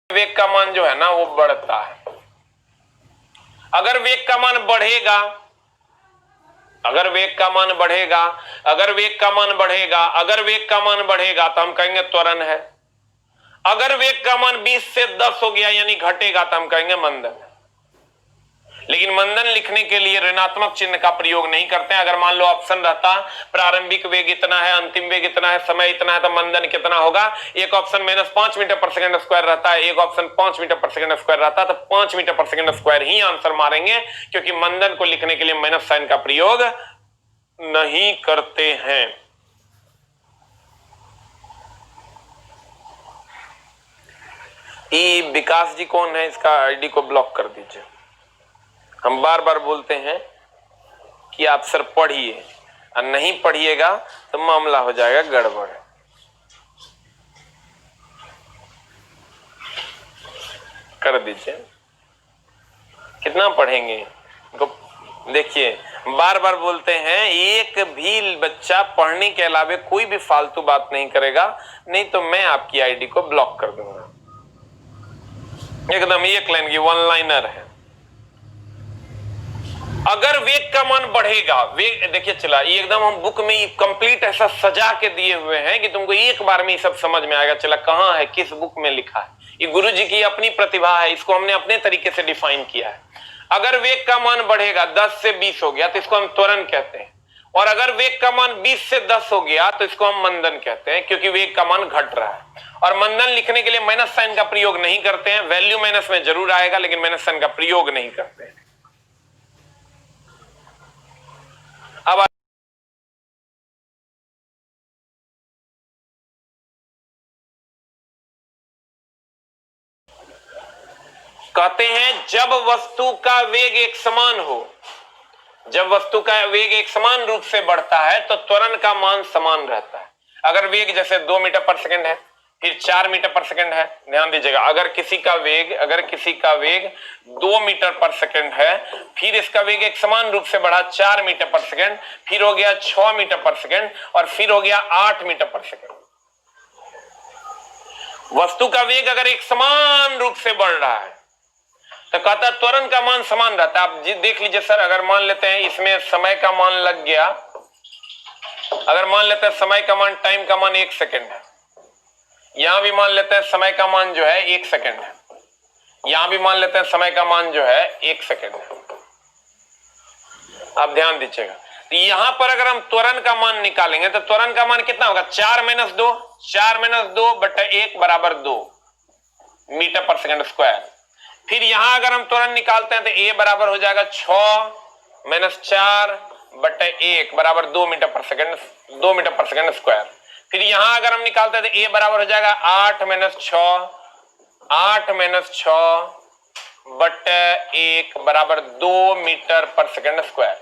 वेग का मान जो है ना वो बढ़ता है। अगर वेग का मान बढ़ेगा, अगर वेग का मान बढ़ेगा, अगर वेग का मान बढ़ेगा, अगर वेग का मान बढ़ेगा तो हम कहेंगे त्वरण है। अगर वेग का मान 20 से 10 हो गया यानी घटेगा तो हम कहेंगे मंदन। लेकिन मंदन लिखने के लिए ऋणात्मक चिन्ह का प्रयोग नहीं करते हैं। अगर मान लो ऑप्शन रहता प्रारंभिक वेग इतना है, अंतिम वेग इतना है, समय इतना है, तो मंदन कितना होगा, एक ऑप्शन -5 मीटर पर सेकंड स्क्वायर रहता है, एक ऑप्शन 5 मीटर पर सेकंड स्क्वायर रहता है, तो 5 मीटर पर सेकंड स्क्वायर ही आंसर मारेंगे, क्योंकि मंदन को लिखने के लिए माइनस साइन का प्रयोग नहीं करते हैं। ये विकास जी कौन है, इसका आईडी को ब्लॉक कर दीजिए। हम बार बार बोलते हैं कि आप सर पढ़िए, और नहीं पढ़िएगा तो मामला हो जाएगा गड़बड़। कर दीजिए, कितना पढ़ेंगे। देखिए बार बार बोलते हैं, एक भी बच्चा पढ़ने के अलावे कोई भी फालतू बात नहीं करेगा, नहीं तो मैं आपकी आईडी को ब्लॉक कर दूंगा। एकदम एक लाइन की वन लाइनर है। अगर वेग का मान बढ़ेगा, वेग देखिए चला, ये एकदम हम बुक में कंप्लीट ऐसा सजा के दिए हुए हैं कि तुमको एक बार में ये सब समझ में आएगा। चला कहां है, किस बुक में लिखा है, ये गुरु जी की अपनी प्रतिभा है, इसको हमने अपने तरीके से डिफाइन किया है। अगर वेग का मान बढ़ेगा, 10 से 20 हो गया तो इसको हम त्वरण कहते हैं, और अगर वेग का मान 20 से 10 हो गया तो इसको हम मंदन कहते हैं, क्योंकि वेग का मान घट रहा है। और मंदन लिखने के लिए माइनस साइन का प्रयोग नहीं करते हैं, वैल्यू माइनस में जरूर आएगा लेकिन माइनस साइन का प्रयोग नहीं करते हैं। अब कहते हैं जब वस्तु का वेग एक समान हो जब वस्तु का वेग एक समान रूप से बढ़ता है तो त्वरण का मान समान रहता है। अगर वेग जैसे 2 मीटर पर सेकंड है, फिर 4 मीटर पर सेकंड है, ध्यान दीजिएगा, अगर किसी का वेग 2 मीटर पर सेकंड है, फिर इसका वेग एक समान रूप से बढ़ा 4 मीटर पर सेकंड, फिर हो गया 6 मीटर पर सेकंड और फिर हो गया 8 मीटर पर सेकंड। वस्तु का वेग अगर एक समान रूप से बढ़ रहा है तो कहता है त्वरण का मान समान रहता है। आप देख लीजिए सर, अगर मान लेते हैं इसमें समय का मान लग गया, अगर मान लेते हैं समय का मान, टाइम का मान 1 सेकंड है, यहां भी मान लेते हैं समय का मान जो है 1 सेकंड है, यहां भी मान लेते हैं समय का मान जो है 1 सेकंड है। आप ध्यान दीजिएगा, तो यहां पर अगर हम त्वरण का मान निकालेंगे तो त्वरण का मान कितना होगा? 4 - 2, 4 - 2 बटा 1 बराबर 2 मीटर पर सेकंड स्क्वायर। फिर यहां अगर हम त्वरण निकालते हैं तो a बराबर हो जाएगा 6 - 4 बटा 1 बराबर 2 मीटर पर सेकंड, 2 मीटर पर सेकंड स्क्वायर। फिर यहां अगर हम निकालते हैं तो a बराबर हो जाएगा 8 - 6, 8 - 6 बटा 1 बराबर 2 मीटर पर सेकंड स्क्वायर।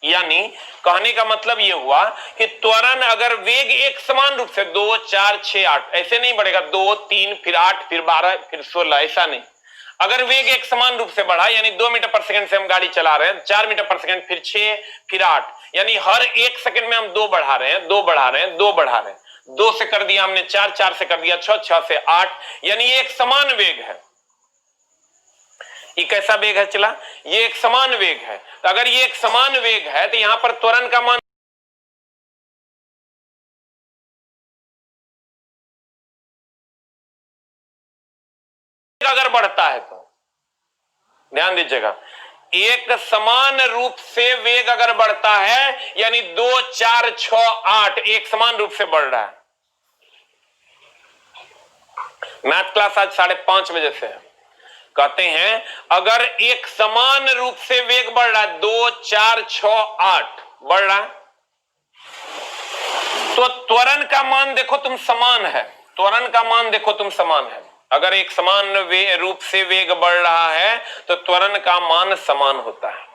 यानी कहने का मतलब यह हुआ कि त्वरण अगर वेग एक समान रूप से 2, 4, 6, 8 ऐसे नहीं बढ़ेगा, 2, 3 फिर 8 फिर 12 फिर 16, ऐसा नहीं। अगर वेग एक समान रूप से बढ़ा, यानी 2 मीटर पर सेकंड से हम गाड़ी चला रहे हैं, 4 मीटर पर सेकंड, फिर 6 फिर 8, यानी हर 1 सेकंड में हम 2 बढ़ा रहे हैं, 2 बढ़ा रहे हैं, 2 बढ़ा रहे हैं। 2 से कर दिया हमने 4, 4 से कर दिया 6, 6 से 8, यानी ये एक समान वेग है। ये कैसा वेग है चला? ये एक समान वेग है। तो अगर ये एक समान वेग है तो यहां पर त्वरण का मान अगर बढ़ता है तो ध्यान दीजिएगा, एक समान रूप से वेग अगर बढ़ता है यानी 2, 4, 6, 8 एक समान रूप से बढ़ रहा है। मैथ क्लास आज 5:30 बजे से है। कहते हैं अगर एक समान रूप से वेग बढ़ रहा है, 2, 4, 6, 8 बढ़ रहा है, तो त्वरण का मान देखो तुम समान है, त्वरण का मान देखो तुम समान है। अगर एक समान रूप से वेग बढ़ रहा है तो त्वरण का मान समान होता है।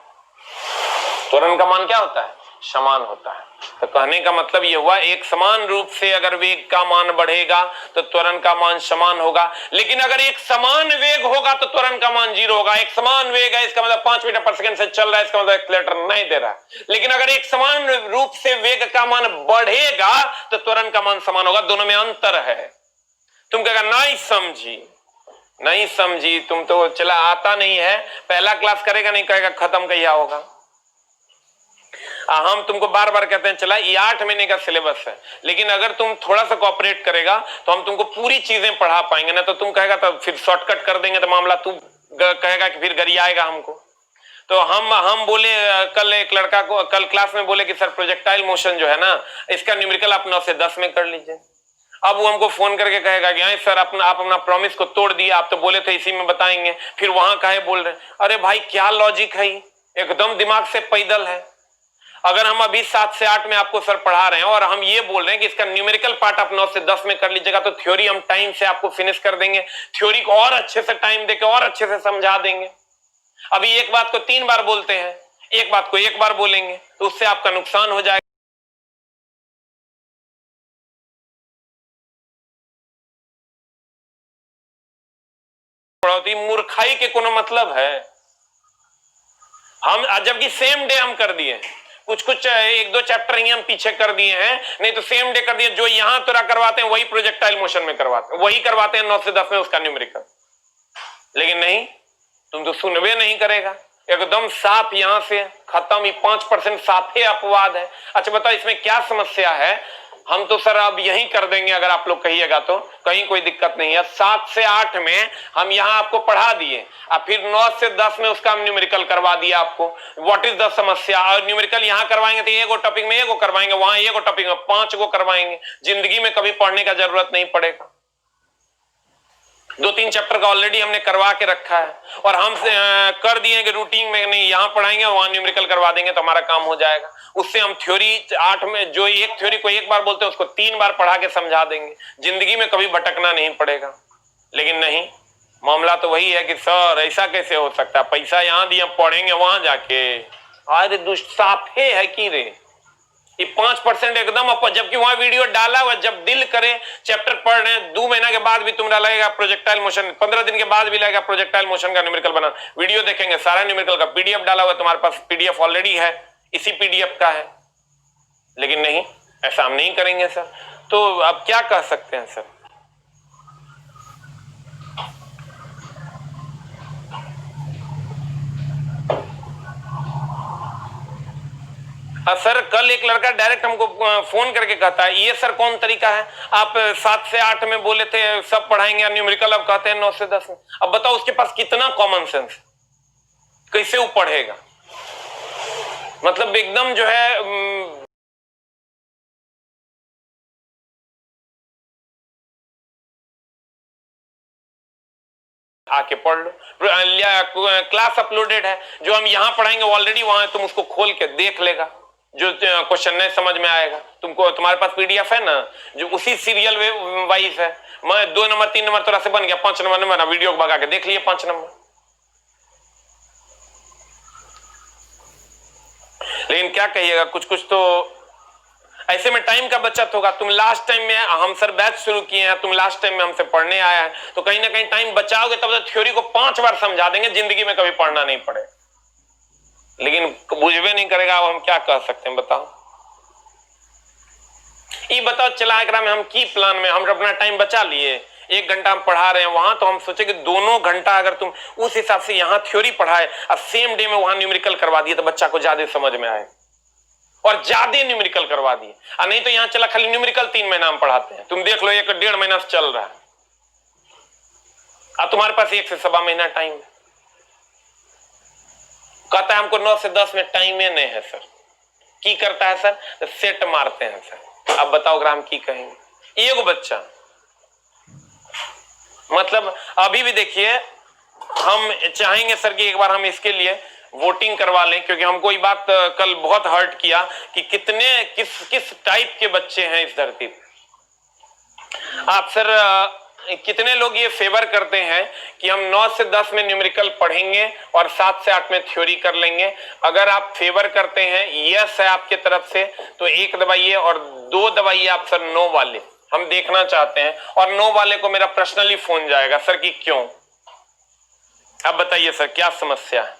त्वरण का मान क्या होता है? समान होता है। तो कहने का मतलब यह हुआ एक समान रूप से अगर वेग का मान बढ़ेगा तो त्वरण का मान समान होगा। लेकिन अगर एक समान वेग होगा तो त्वरण का मान 0 होगा। एक समान वेग है इसका मतलब 5 मीटर पर सेकंड से चल रहा है, इसका मतलब एक्सीलरेटर नहीं दे रहा है। लेकिन अगर एक समान रूप से वेग का मान बढ़ेगा तो त्वरण का मान समान होगा। दोनों में अंतर है। तुम कहेगा नहीं समझी, नहीं समझी, तुम तो चला आता नहीं है, पहला क्लास करेगा नहीं, कहेगा खत्म कहिया होगा। हम तुमको बार बार कहते हैं चला ये 8 महीने का सिलेबस है, लेकिन अगर तुम थोड़ा सा कोऑपरेट करेगा तो हम तुमको पूरी चीजें पढ़ा पाएंगे। ना तो तुम कहेगा तो फिर शॉर्टकट कर देंगे तो मामला तू कहेगा कि फिर गरियाएगा हमको। तो हम बोले कल एक लड़का को कल क्लास में बोले कि सर प्रोजेक्टाइल मोशन जो है ना इसका न्यूमेरिकल आप 9 से 10 में कर लीजिए। अब वो हमको फोन करके कहेगा कि हाँ सर आप अपना प्रॉमिस को तोड़ दिए, आप तो बोले थे इसी में बताएंगे, फिर वहां काहे बोल रहे हैं। अरे भाई क्या लॉजिक है, एकदम दिमाग से पैदल है। अगर हम अभी 7 से 8 में आपको सर पढ़ा रहे हैं और हम ये बोल रहे हैं कि इसका न्यूमेरिकल पार्ट आप 9 से 10 में कर लीजिएगा तो थ्योरी हम टाइम से आपको फिनिश कर देंगे, थ्योरी को और अच्छे से टाइम देके और अच्छे से समझा देंगे। अभी एक बात को 3 बार बोलते हैं, एक बात को 1 बार बोलेंगे तो उससे आपका नुकसान हो जाएगा। मूर्खाई के कोनो मतलब है? हम जबकि सेम डे हम कर दिए, कुछ 1-2 चैप्टर ही हम पीछे कर दिए हैं, नहीं तो सेम डे कर दिए। जो यहां तोरा करवाते हैं वही प्रोजेक्टाइल मोशन में करवाते हैं, वही करवाते हैं 9 से 10 में उसका न्यूमेरिकल। लेकिन नहीं, तुम तो सुनवे नहीं करेगा, एकदम साफ यहां से खत्म ही। 5% साफे अपवाद है। अच्छा बताओ इसमें क्या समस्या है? हम तो सर अब यही कर देंगे अगर आप लोग कहिएगा तो, कहीं कोई दिक्कत नहीं है। 7 से 8 में हम यहां आपको पढ़ा दिए और फिर 9 से 10 में उसका हम न्यूमेरिकल करवा दिया आपको। व्हाट इज द समस्या? और न्यूमेरिकल यहां करवाएंगे तो एगो टॉपिक में एगो करवाएंगे, वहां एगो टॉपिक में 5 गो करवाएंगे। जिंदगी में कभी पढ़ने का जरूरत नहीं पड़ेगा। 2-3 चैप्टर का ऑलरेडी हमने करवा के रखा है और हम कर दिए कि रूटीन में नहीं, यहां पढ़ाएंगे वहां न्यूमेरिकल करवा देंगे तो हमारा काम हो जाएगा। उससे हम थ्योरी 8 में जो एक थ्योरी को 1 बार बोलते हैं उसको 3 बार पढ़ा के समझा देंगे। जिंदगी में कभी भटकना नहीं पड़ेगा। लेकिन नहीं, मामला तो वही है कि सर ऐसा कैसे हो सकता है, पैसा यहां दिए पढ़ेंगे वहां जाके। अरे दुष्ट साफे है कि रे, ये 5% एकदम अपन, जबकि वहां वीडियो डाला हुआ, जब दिल करे चैप्टर पढ़ रहे हैं 2 महीना के बाद भी तुम्हारा लगेगा प्रोजेक्टाइल मोशन, 15 दिन के बाद भी लगेगा प्रोजेक्टाइल मोशन का न्यूमेरिकल बना, वीडियो देखेंगे सारा न्यूमेरिकल का पीडीएफ डाला हुआ, तुम्हारे पास पीडीएफ ऑलरेडी है, इसी पीडीएफ का है। लेकिन नहीं, ऐसा हम नहीं करेंगे सर। तो अब क्या कह सकते हैं सर? सर कल एक लड़का डायरेक्ट हमको फोन करके कहता है, ये सर कौन तरीका है, आप 7 से 8 में बोले थे सब पढ़ाएंगे न्यूमेरिकल, अब कहते हैं 9 से 10 में। अब बताओ उसके पास कितना कॉमन सेंस, कैसे वो पढ़ेगा? मतलब एकदम जो है आके पढ़ लो, क्लास अपलोडेड है, जो हम यहाँ पढ़ाएंगे ऑलरेडी वहां है, तुम उसको खोल के देख लेगा, जो क्वेश्चन नहीं समझ में आएगा तुमको, तुम्हारे पास पीडीएफ है ना, जो उसी सीरियल वाइज है। मैं 2 नंबर 3 नंबर थोड़ा से बन गया, 5 नंबर नहीं बना, वीडियो को भगा के देख लिए 5 नंबर। लेकिन क्या कहिएगा, कुछ कुछ तो ऐसे में टाइम का बचत होगा। तुम लास्ट टाइम में, हम सर बैच शुरू किए हैं, तुम लास्ट टाइम में हमसे पढ़ने आया है, तो कहीं ना कहीं टाइम बचाओगे, तब तो थ्योरी को 5 बार समझा देंगे, जिंदगी में कभी पढ़ना नहीं पड़े। लेकिन बुझवे नहीं करेगा, अब हम क्या कह सकते हैं बताओ? ये बताओ चला एकरा में हम की प्लान में हम अपना टाइम बचा लिए, 1 घंटा हम पढ़ा रहे हैं वहां, तो हम सोचे कि दोनों घंटा अगर तुम उस हिसाब से यहाँ थ्योरी पढ़ाए और सेम डे में वहां न्यूमेरिकल करवा दिए, तो बच्चा को ज्यादा समझ में आए और ज्यादा न्यूमेरिकल करवा दिए। और नहीं तो यहाँ चला खाली न्यूमेरिकल 3 महीना हम पढ़ाते हैं, तुम देख लो 1-1.5 महीना से चल रहा है, और तुम्हारे पास 1 से 1.25 महीना टाइम है। कहता है हमको 9 से 10 में टाइम ही नहीं है सर। की करता है सर? तो सेट मारते हैं सर। अब बताओ ग्राम की कहेंगे? एक बच्चा, मतलब अभी भी देखिए, हम चाहेंगे सर कि एक बार हम इसके लिए वोटिंग करवा लें, क्योंकि हमको ये बात कल बहुत हर्ट किया कि कितने किस किस टाइप के बच्चे हैं इस धरती पे। आप सर कितने लोग ये फेवर करते हैं कि हम 9 से 10 में न्यूमेरिकल पढ़ेंगे और 7 से 8 में थ्योरी कर लेंगे? अगर आप फेवर करते हैं, यस है आपके तरफ से, तो 1 दबाइए, और 2 दबाइए आप सर नो वाले, हम देखना चाहते हैं। और नो वाले को मेरा पर्सनली फोन जाएगा सर कि क्यों। अब बताइए सर क्या समस्या है?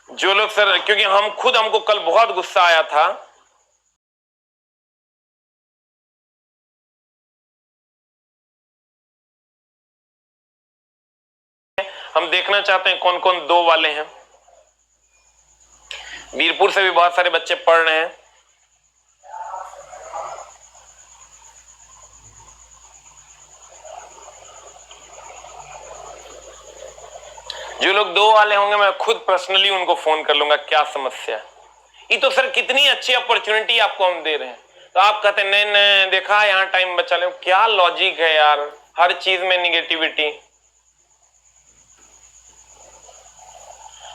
जो लोग सर, क्योंकि हमको कल बहुत गुस्सा आया था, हम देखना चाहते हैं कौन कौन 2 वाले हैं। वीरपुर से भी बहुत सारे बच्चे पढ़ रहे हैं। जो लोग 2 वाले होंगे, मैं खुद पर्सनली उनको फोन कर लूंगा क्या समस्या है। ये तो सर कितनी अच्छी अपॉर्चुनिटी आपको हम दे रहे हैं, तो आप कहते हैं नहीं नहीं, देखा यहाँ टाइम बचा ले। क्या लॉजिक है यार, हर चीज में निगेटिविटी।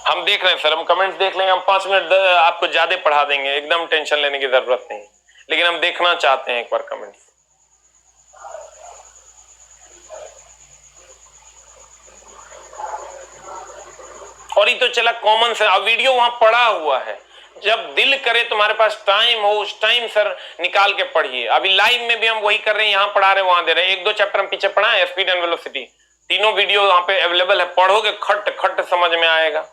हम देख रहे हैं सर, हम कमेंट्स देख लेंगे, हम 5 मिनट आपको ज्यादा पढ़ा देंगे, एकदम टेंशन लेने की जरूरत नहीं। लेकिन हम देखना चाहते हैं एक बार कमेंट्स। और ये तो चला कॉमन से, अब वीडियो वहां पड़ा हुआ है, जब दिल करे तुम्हारे पास टाइम हो उस टाइम सर निकाल के पढ़िए। अभी लाइव में भी हम वही कर रहे हैं, यहाँ पढ़ा रहे वहां दे रहे हैं। 1-2 चैप्टर हम पीछे पढ़ा है, स्पीड एंड वेलोसिटी, तीनों वीडियो वहां पे अवेलेबल है, पढ़ोगे खट खट समझ में आएगा।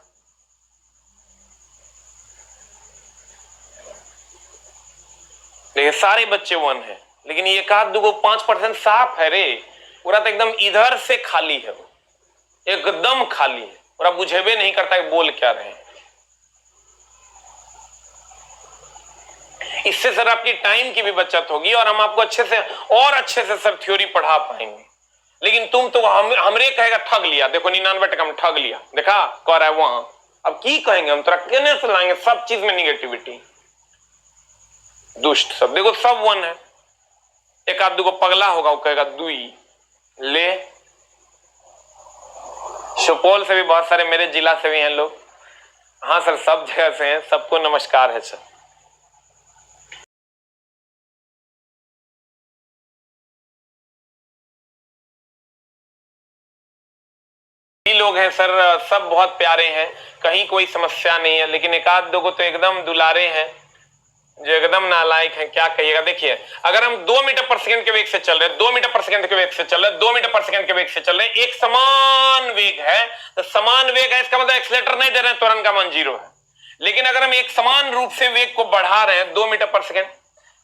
देखिए सारे बच्चे 1 है, लेकिन ये 1-2 5% साफ है रे, पूरा तो एकदम इधर से खाली है, एकदम खाली है, पूरा बुझेबे नहीं करता है बोल क्या रहे हैं। इससे सर आपकी टाइम की भी बचत होगी, और हम आपको अच्छे से सर थ्योरी पढ़ा पाएंगे। लेकिन तुम तो हमरे कहेगा ठग लिया, देखो 99% हम ठग लिया, देखा कह रहा है वहां। अब की कहेंगे हम, तेरा कहने से लाएंगे, सब चीज में निगेटिविटी, दुष्ट सब। देखो सब 1 है, 1-2 को पगला होगा, वो कहेगा 2 ले। सुपौल से भी बहुत सारे, मेरे जिला से भी हैं लोग। हाँ सर, सब जगह से हैं, सबको नमस्कार है सर। लोग हैं हैं सर, सब बहुत प्यारे हैं, कहीं कोई समस्या नहीं है, लेकिन एक आध दो को तो एकदम दुलारे हैं जो एकदम नालायक हैं, क्या कहिएगा। देखिए अगर हम 2 मीटर पर सेकंड के वेग से चल रहे हैं, 2 मीटर पर सेकंड के वेग से चल रहे हैं, 2 मीटर पर सेकंड के वेग से चल रहे हैं, एक समान वेग है, तो समान वेग है इसका मतलब एक्सीलरेटर नहीं दे रहे हैं, त्वरण का मान 0 है। लेकिन अगर हम एक समान रूप से वेग को बढ़ा रहे हैं, 2 मीटर पर सेकंड,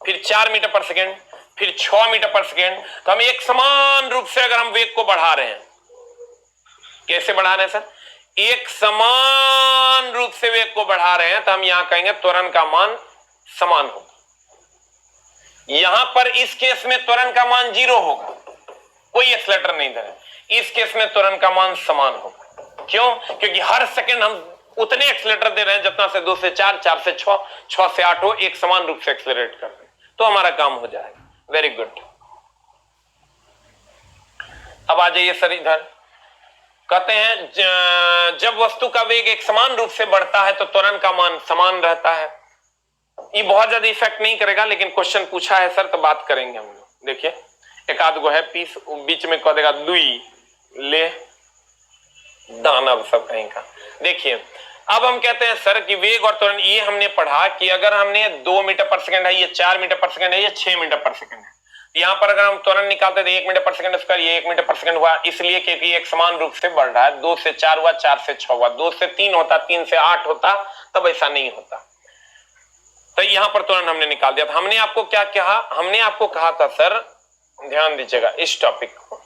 फिर 4 मीटर पर सेकंड, फिर 6 मीटर पर सेकंड, तो हम एक समान रूप से अगर हम वेग को बढ़ा रहे हैं, कैसे बढ़ा रहे हैं सर, एक समान रूप से वेग को बढ़ा रहे हैं, तो हम यहां कहेंगे त्वरण का मान समान होगा। यहां पर इस केस में त्वरण का मान 0 होगा, कोई एक्सीलरेटर नहीं दे रहे, इस केस में त्वरण का मान समान होगा। क्यों? क्योंकि हर सेकंड हम उतने एक्सीलरेटर दे रहे हैं जितना से 2 से 4, 4 से 6, 6 से 8 हो, एक समान रूप से एक्सीलरेट कर रहे हैं, तो हमारा काम हो जाएगा। Very good. अब आ जाइए सर इधर, कहते हैं जब वस्तु का वेग एक समान रूप से बढ़ता है तो त्वरण का मान समान रहता है। ये बहुत ज्यादा इफेक्ट नहीं करेगा, लेकिन क्वेश्चन पूछा है सर तो बात करेंगे हम लोग। देखिए एक आध गो है पीस, बीच में कह देगा दुई ले दानव सब कहीं का। देखिए अब हम कहते हैं सर कि वेग और त्वरण, ये हमने पढ़ा कि अगर हमने 2 मीटर पर सेकंड है, ये 4 मीटर पर सेकंड है, ये 6 मीटर पर सेकंड है, यहां पर अगर हम त्वरण निकालते तो 1 मीटर पर सेकंड स्क्वायर, ये 1 मीटर पर सेकंड हुआ, इसलिए क्योंकि एक समान रूप से बढ़ रहा है। 2 से 4 हुआ, 4 से 6 हुआ, 2 से 3 होता, 3 से 8 होता, तब ऐसा नहीं होता। तो यहां पर तुरंत हमने निकाल दिया था। हमने आपको क्या कहा, हमने आपको कहा था सर, ध्यान दीजिएगा इस टॉपिक को,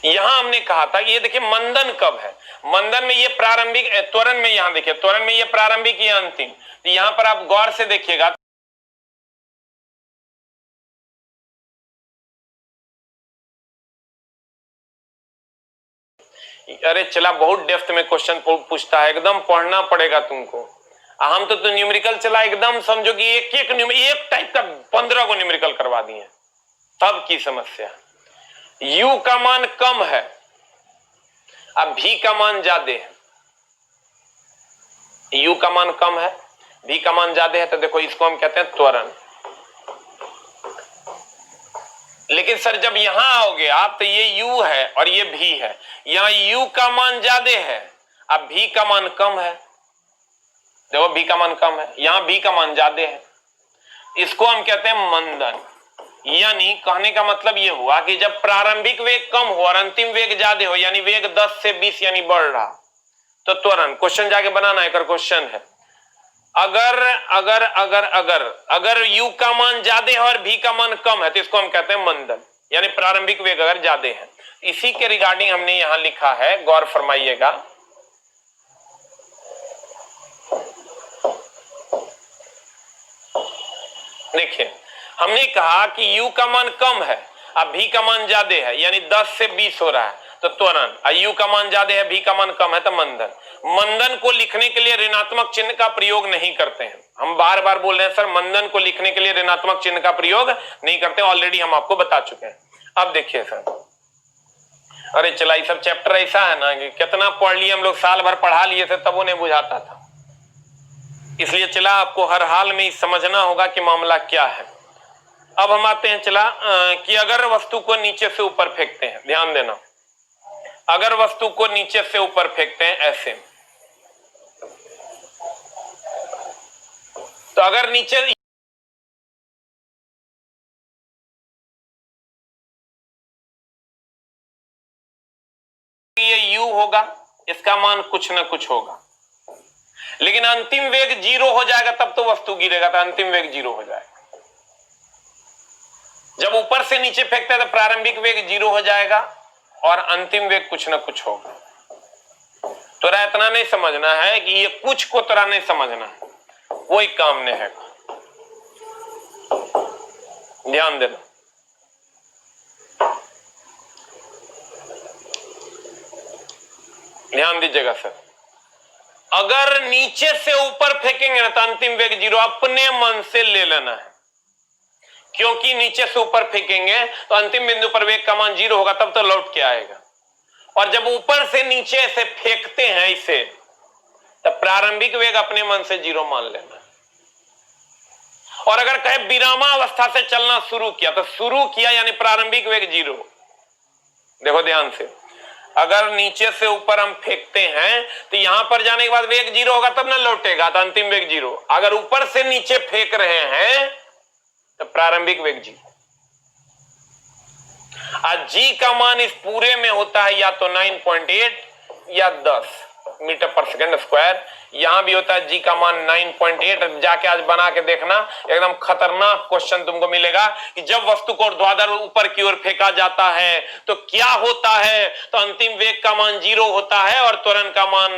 यहां हमने कहा था ये देखिए मंदन कब है, मंदन में ये प्रारंभिक, त्वरण में यहां देखिए त्वरण में ये प्रारंभिक या अंतिम, तो यहां पर आप गौर से देखिएगा, अरे चला बहुत डेप्थ में क्वेश्चन पूछता है, एकदम पढ़ना पड़ेगा तुमको। हम तो न्यूमेरिकल चला एकदम समझो कि एक टाइप का 15 को न्यूमेरिकल करवा दिए, तब की समस्या। u का मान कम है, अब v का मान ज्यादा है, u का मान कम है, v का मान ज्यादा है, तो देखो इसको हम कहते हैं त्वरण। लेकिन सर जब यहां आओगे आप तो ये u है और ये v है, यहां u का मान ज्यादा है, अब v का मान कम है, देखो v का मान कम है, यहां v का मान ज्यादा है, इसको हम कहते हैं मंदन। यानी कहने का मतलब ये हुआ कि जब प्रारंभिक वेग कम हो और अंतिम वेग ज्यादा हो, यानी वेग 10 से 20 यानी बढ़ रहा, तो त्वरण। क्वेश्चन जाके बनाना है, क्वेश्चन है, अगर अगर अगर अगर अगर u का मान ज्यादा है और v का मान कम है तो इसको हम कहते हैं मंदन, यानी प्रारंभिक वेग अगर ज्यादा है। इसी के रिगार्डिंग हमने यहां लिखा है, गौर फरमाइएगा, देखिए हमने कहा कि u का मान कम है, अब v का मान ज्यादा है, यानी 10 से 20 हो रहा है, तो त्वरण। u का मान ज्यादा है, v का मान कम है, तो मंदन। मंदन को लिखने के लिए ऋणात्मक चिन्ह का प्रयोग नहीं करते हैं, हम बार बार बोल रहे हैं सर, मंदन को लिखने के लिए ऋणात्मक चिन्ह का प्रयोग नहीं करते, ऑलरेडी हम आपको बता चुके हैं। अब देखिए सर, अरे चला ये सब चैप्टर ऐसा है ना कि कितना पढ़ लिए हम लोग, साल भर पढ़ा लिए थे तब उन्हें बुझाता था, इसलिए चला आपको हर हाल में समझना होगा कि मामला क्या है। अब हम आते हैं चला कि अगर वस्तु को नीचे से ऊपर फेंकते हैं, ध्यान देना, अगर वस्तु को नीचे से ऊपर फेंकते हैं ऐसे, तो अगर नीचे ये u होगा, इसका मान कुछ ना कुछ होगा, लेकिन अंतिम वेग 0 हो जाएगा तब तो वस्तु गिरेगा, तो अंतिम वेग 0 हो जाएगा। जब ऊपर से नीचे फेंकते हैं तो प्रारंभिक वेग 0 हो जाएगा और अंतिम वेग कुछ ना कुछ होगा। तोरा इतना नहीं समझना है कि ये कुछ को तोरा नहीं समझना है, वो एक काम नहीं है, ध्यान देना। ध्यान दीजिएगा सर, अगर नीचे से ऊपर फेंकेंगे ना तो अंतिम वेग 0, अपने मन से ले लेना है, क्योंकि नीचे से ऊपर फेंकेंगे तो अंतिम बिंदु पर वेग का मान 0 होगा, तब तो लौट के आएगा। और जब ऊपर से नीचे से फेंकते हैं इसे, तब प्रारंभिक वेग अपने मन से 0 मान लेना है। और अगर कहे विरामावस्था से चलना शुरू किया, तो शुरू किया यानी प्रारंभिक वेग 0, देखो ध्यान से, अगर नीचे से ऊपर हम फेंकते हैं तो यहां पर जाने के बाद वेग 0 होगा तब ना लौटेगा, तो अंतिम वेग 0। अगर ऊपर से नीचे फेंक रहे हैं तो प्रारंभिक वेग 0। जी का मान इस पूरे में होता है या तो 9.8 या 10 मीटर पर सेकंड स्क्वायर। यहां भी होता है जी का मान 9.8। जाके आज बना के देखना, एकदम खतरनाक क्वेश्चन तुमको मिलेगा कि जब वस्तु को ऊर्ध्वाधर ऊपर की ओर फेंका जाता है तो क्या होता है। तो अंतिम वेग का मान 0 होता है और त्वरण का मान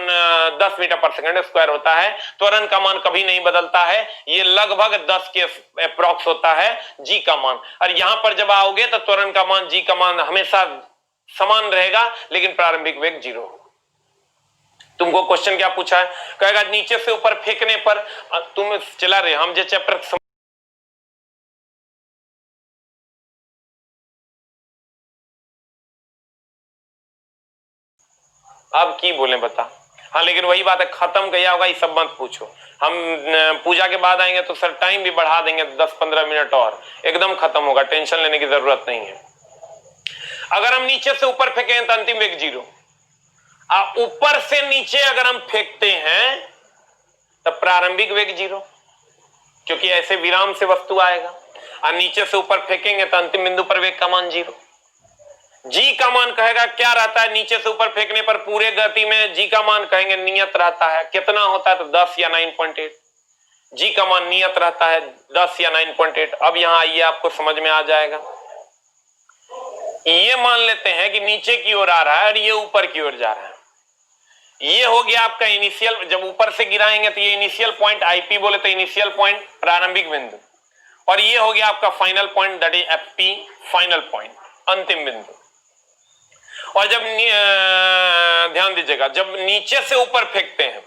10 मीटर पर सेकंड स्क्वायर होता है। त्वरण का मान कभी नहीं बदलता है, ये लगभग 10 के अप्रॉक्स होता है जी का मान। और यहां पर जब आओगे तो त्वरण का मान जी का मान हमेशा समान रहेगा, लेकिन प्रारंभिक वेग 0। तुमको क्वेश्चन क्या पूछा है, कहेगा नीचे से ऊपर फेंकने पर तुम चला रहे हम जो चैप्टर अब की बोले बता। हाँ लेकिन वही बात है, खत्म किया होगा ये सब मत पूछो। हम पूजा के बाद आएंगे तो सर टाइम भी बढ़ा देंगे 10-15 मिनट और, एकदम खत्म होगा, टेंशन लेने की जरूरत नहीं है। अगर हम नीचे से ऊपर फेंके तो अंतिम वेग 0। ऊपर से नीचे अगर हम फेंकते हैं तो प्रारंभिक वेग 0, क्योंकि ऐसे विराम से वस्तु आएगा। और नीचे से ऊपर फेंकेंगे तो अंतिम बिंदु पर वेग का मान 0। जी का मान कहेगा क्या रहता है नीचे से ऊपर फेंकने पर पूरे गति में, जी का मान कहेंगे नियत रहता है। कितना होता है तो 10 या 9.8। जी का मान नियत रहता है 10 या 9.8। अब यहां आइए, आपको समझ में आ जाएगा। ये मान लेते हैं कि नीचे की ओर आ रहा है और ये ऊपर की ओर जा रहा है। ये हो गया आपका इनिशियल, जब ऊपर से गिराएंगे तो ये इनिशियल पॉइंट, आईपी बोले तो इनिशियल पॉइंट, प्रारंभिक बिंदु। और ये हो गया आपका final point, that is FP, final point, अंतिम बिंदु। और जब ध्यान दीजिएगा, जब नीचे से ऊपर फेंकते हैं,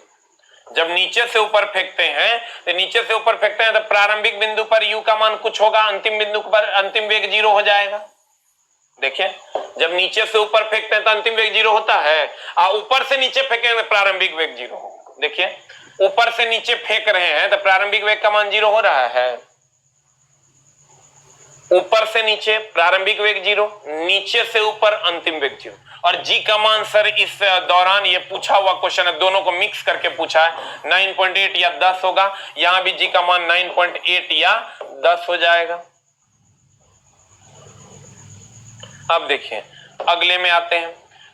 जब नीचे से ऊपर फेंकते हैं तो नीचे से ऊपर फेंकते हैं तो प्रारंभिक बिंदु पर यू का मान कुछ होगा, अंतिम बिंदु पर अंतिम वेग 0 हो जाएगा। देखिए, जब नीचे से ऊपर फेंकते हैं तो अंतिम वेग 0 होता है, और ऊपर से नीचे फेंकेंगे तो प्रारंभिक वेग 0 होगा। देखिए, ऊपर से नीचे फेंक रहे हैं तो प्रारंभिक वेग का मान 0 हो रहा है। ऊपर से नीचे प्रारंभिक वेग 0, नीचे से ऊपर अंतिम वेग 0। और जी का मान सर इस दौरान ये पूछा हुआ क्वेश्चन है, दोनों को मिक्स करके पूछा है, 9.8 या 10 होगा। यहां भी जी का मान 9.8 या 10 हो जाएगा। अब देखिए अगले में आते हैं,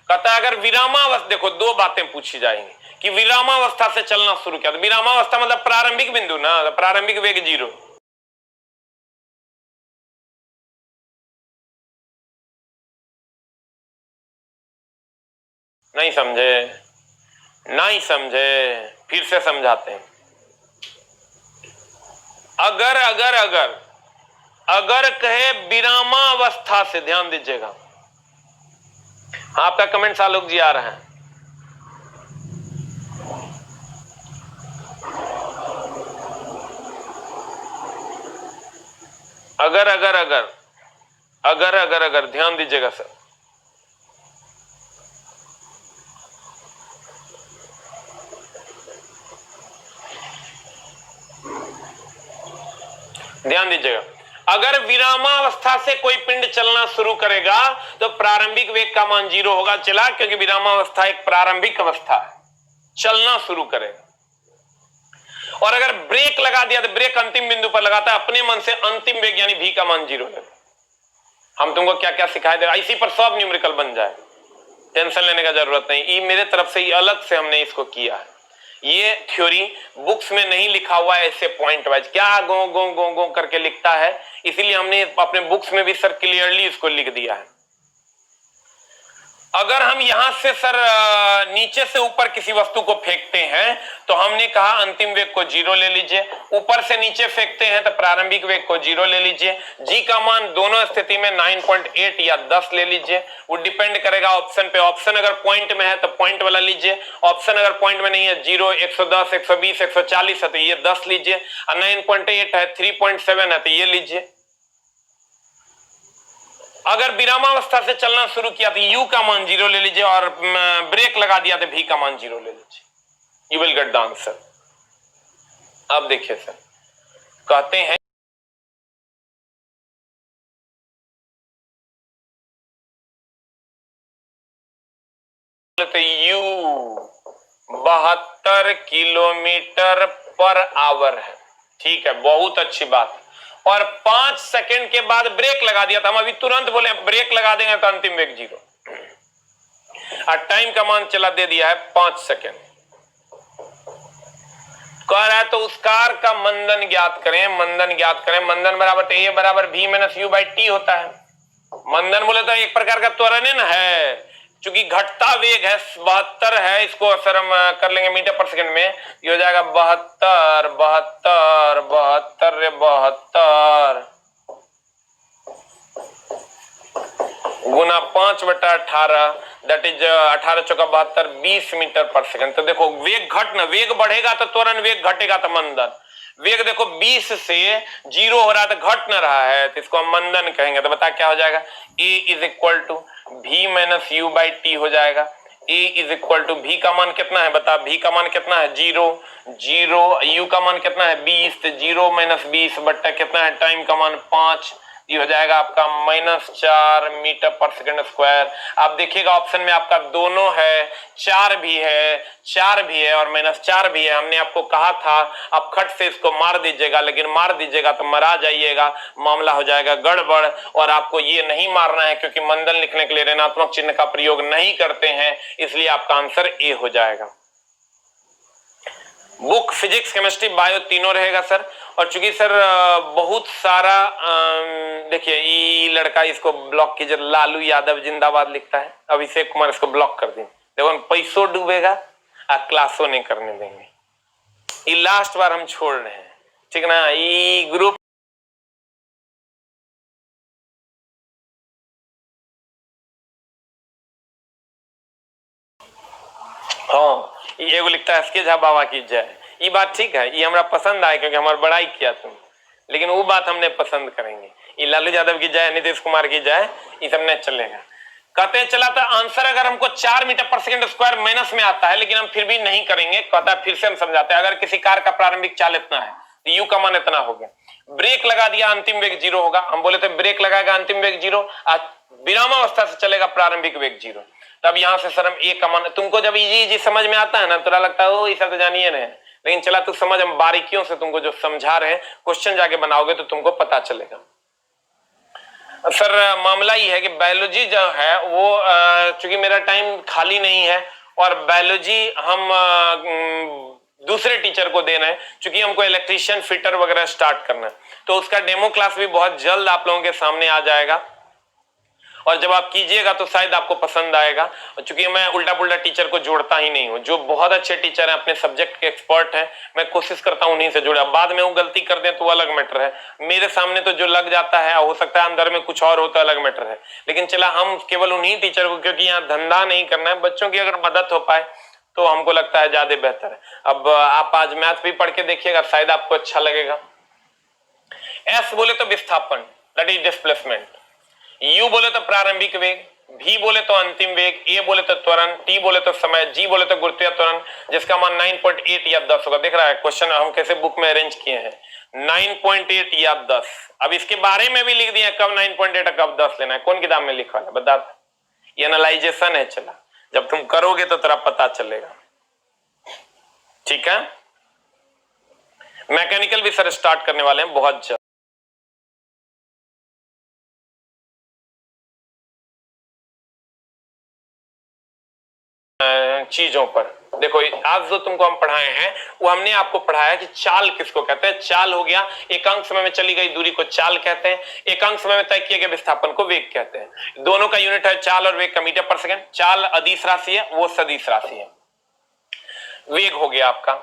कहता है अगर विरामावस्था, देखो दो बातें पूछी जाएंगी कि विरामावस्था से चलना शुरू किया, तो विरामावस्था मतलब प्रारंभिक बिंदु ना, तो प्रारंभिक वेग 0। नहीं समझे, नहीं समझे, फिर से समझाते हैं। अगर अगर अगर अगर कहे विरामावस्था से, ध्यान दीजिएगा, आपका कमेंट्स आलोक जी आ रहा है। अगर अगर अगर अगर अगर अगर ध्यान दीजिएगा सर, ध्यान दीजिएगा, अगर विरामावस्था से कोई पिंड चलना शुरू करेगा तो प्रारंभिक वेग का मान 0 होगा। चला, क्योंकि विरामावस्था एक प्रारंभिक अवस्था है, चलना शुरू करेगा। और अगर ब्रेक लगा दिया तो ब्रेक अंतिम बिंदु पर लगाता है, अपने मन से अंतिम वेग यानी भी का मान 0 है। हम तुमको क्या क्या सिखाए दे, इसी पर सब न्यूमेरिकल बन जाए, टेंशन लेने का जरूरत नहीं। ये मेरे तरफ से ये अलग से हमने इसको किया है, ये थ्योरी बुक्स में नहीं लिखा हुआ है ऐसे पॉइंट वाइज, क्या गो गो गो गो करके लिखता है, इसीलिए हमने अपने बुक्स में भी सर क्लियरली इसको लिख दिया है। अगर हम यहां से सर नीचे से ऊपर किसी वस्तु को फेंकते हैं तो हमने कहा अंतिम वेग को 0 ले लीजिए, ऊपर से नीचे फेंकते हैं तो प्रारंभिक वेग को 0 ले लीजिए। जी का मान दोनों स्थिति में 9.8 या 10 ले लीजिए, वो डिपेंड करेगा ऑप्शन पे। ऑप्शन अगर पॉइंट में है तो पॉइंट वाला लीजिए, ऑप्शन अगर पॉइंट में नहीं है, 0, 110, 120, 140 है तो ये 10 लीजिए, और 9.8 है, 3.7 है तो ये लीजिए। अगर विरामावस्था से चलना शुरू किया तो यू का मान 0 ले लीजिए, और ब्रेक लगा दिया तो भी का मान 0 ले लीजिए। You will get the answer. अब देखिए सर, कहते हैं किलोमीटर पर आवर है। ठीक है, बहुत अच्छी बात। और 5 सेकंड के बाद ब्रेक लगा दिया था, हम अभी तुरंत बोले ब्रेक लगा देंगे तो अंतिम वेग 0। और टाइम का मान चला दे दिया है 5 सेकंड। कह रहा है तो उस कार का मंदन ज्ञात करें। मंदन ज्ञात करें। मंदन बराबर ए बराबर v minus u by T होता है। मंदन बोले तो एक प्रकार का त्वरण है, चूंकि घटता वेग है 72 है, इसको सर हम कर लेंगे मीटर पर सेकंड में। ये हो जाएगा 72 72 72 72 गुना 5/18, दैट इज 18 चौका 72, 20 मीटर पर सेकंड। तो देखो वेग घटना, वेग बढ़ेगा तो त्वरण, वेग घटेगा तो मंदन। वेग देखो 20 से 0 हो रहा है तो घट न रहा है, तो इसको हम मंदन कहेंगे। तो बता क्या हो जाएगा, a is equal to v minus u by t हो जाएगा। a is equal to v का मान कितना है बता, v का मान कितना है 0 0, u का मान कितना है 20, तो 0 माइनस 20 बट्टा कितना है टाइम का मान 5, ये हो जाएगा आपका -4 मीटर पर सेकंड स्क्वायर। आप देखिएगा ऑप्शन में आपका दोनों है, 4 भी है, 4 भी है और -4 भी है। हमने आपको कहा था आप खट से इसको मार दीजिएगा, लेकिन मार दीजिएगा तो मरा जाइएगा, मामला हो जाएगा गड़बड़। और आपको ये नहीं मारना है क्योंकि मंदन लिखने के लिए ऋणात्मक चिन्ह का प्रयोग नहीं करते हैं, इसलिए आपका आंसर ए हो जाएगा। बुक फिजिक्स केमिस्ट्री बायो तीनों रहेगा सर। और चूंकि सर बहुत सारा देखिए ये लड़का, इसको ब्लॉक कीजिए, लालू यादव जिंदाबाद लिखता है, अभिषेक कुमार इसको ब्लॉक कर दी। देखो पैसों डूबेगा और क्लासों नहीं करने देंगे, ये लास्ट बार हम छोड़ रहे हैं, ठीक ना। ये ग्रुप हाँ, ये वो लिखता है एसके झा बाबा की जय। ये बात ठीक है, ये हमरा पसंद आए क्योंकि हमारी बड़ाई किया तुम, लेकिन वो बात हमने पसंद करेंगे। ये लालू यादव की जय, नीतीश कुमार की जय, ये सब नहीं चलेगा। कहते हैं चला था आंसर अगर हमको 4 मीटर पर सेकंड स्क्वायर माइनस में आता है, लेकिन हम फिर भी नहीं करेंगे। कहता है फिर से हम समझाते हैं, अगर किसी कार का प्रारंभिक चाल इतना है तो यू का मान इतना हो गया, ब्रेक लगा दिया अंतिम वेग 0 होगा। हम बोले थे ब्रेक लगाएगा अंतिम वेग 0, विरामावस्था से चलेगा प्रारंभिक वेग 0। तब यहां से सर हम ए का मान, तुमको जब इजी समझ में आता है ना, थोड़ा लगता है ओ ये सब तो जानिए नहीं, लेकिन चला तू समझ, हम बारीकियों से तुमको जो समझा रहे हैं, क्वेश्चन जाके बनाओगे तो तुमको पता चलेगा। सर मामला ये है कि बायोलॉजी जो है वो चूंकि मेरा टाइम खाली नहीं है और बायोलॉजी हम दूसरे टीचर को देना है, चूंकि हमको इलेक्ट्रीशियन फिटर वगैरह स्टार्ट करना है, तो उसका डेमो क्लास भी बहुत जल्द आप लोगों के सामने आ जाएगा। और जब आप कीजिएगा तो शायद आपको पसंद आएगा। चूंकि मैं उल्टा पुल्टा टीचर को जोड़ता ही नहीं हूं, जो बहुत अच्छे टीचर हैं, अपने सब्जेक्ट के एक्सपर्ट हैं, मैं कोशिश करता हूं उन्हीं से जुड़े। बाद में वो गलती कर दें तो अलग मैटर है, मेरे सामने तो जो लग जाता है, हो सकता है अंदर में कुछ और हो तो अलग मैटर है। लेकिन चला हम केवल उन्हीं टीचर को, क्योंकि यहाँ धंधा नहीं करना है, बच्चों की अगर मदद हो पाए तो हमको लगता है ज्यादा बेहतर है। अब आप आज मैथ भी पढ़ के देखिएगा, शायद आपको अच्छा लगेगा। एस बोले तो विस्थापन, दैट इज डिस्प्लेसमेंट। U बोले तो प्रारंभिक वेग, V बोले तो अंतिम वेग, A बोले तो त्वरण, T बोले तो समय, G बोले तो गुरुत्वीय त्वरण, जिसका मान 9.8 या 10 होगा। देख रहा है क्वेश्चन हम कैसे बुक में अरेंज किए हैं, 9.8 या 10। अब इसके बारे में भी लिख दिया कब 9.8 कब 10 लेना है, कौन किताब में लिखा है बता। ये एनालाइजेशन है, चला जब तुम करोगे तो तेरा पता चलेगा, ठीक है। मैकेनिकल भी सर स्टार्ट करने वाले हैं बहुत जल्द। चीजों पर देखो, आज जो तुमको हम पढ़ाए हैं वो हमने आपको पढ़ाया कि चाल किसको कहते हैं। चाल हो गया एकांक समय में चली गई दूरी को चाल कहते हैं, एकांक समय में तय किए गए विस्थापन को वेग कहते हैं। दोनों का यूनिट है चाल और वेग का मीटर पर सेकंड। चाल अदिश राशि है, वो सदिश राशि है। वेग हो गया आपका।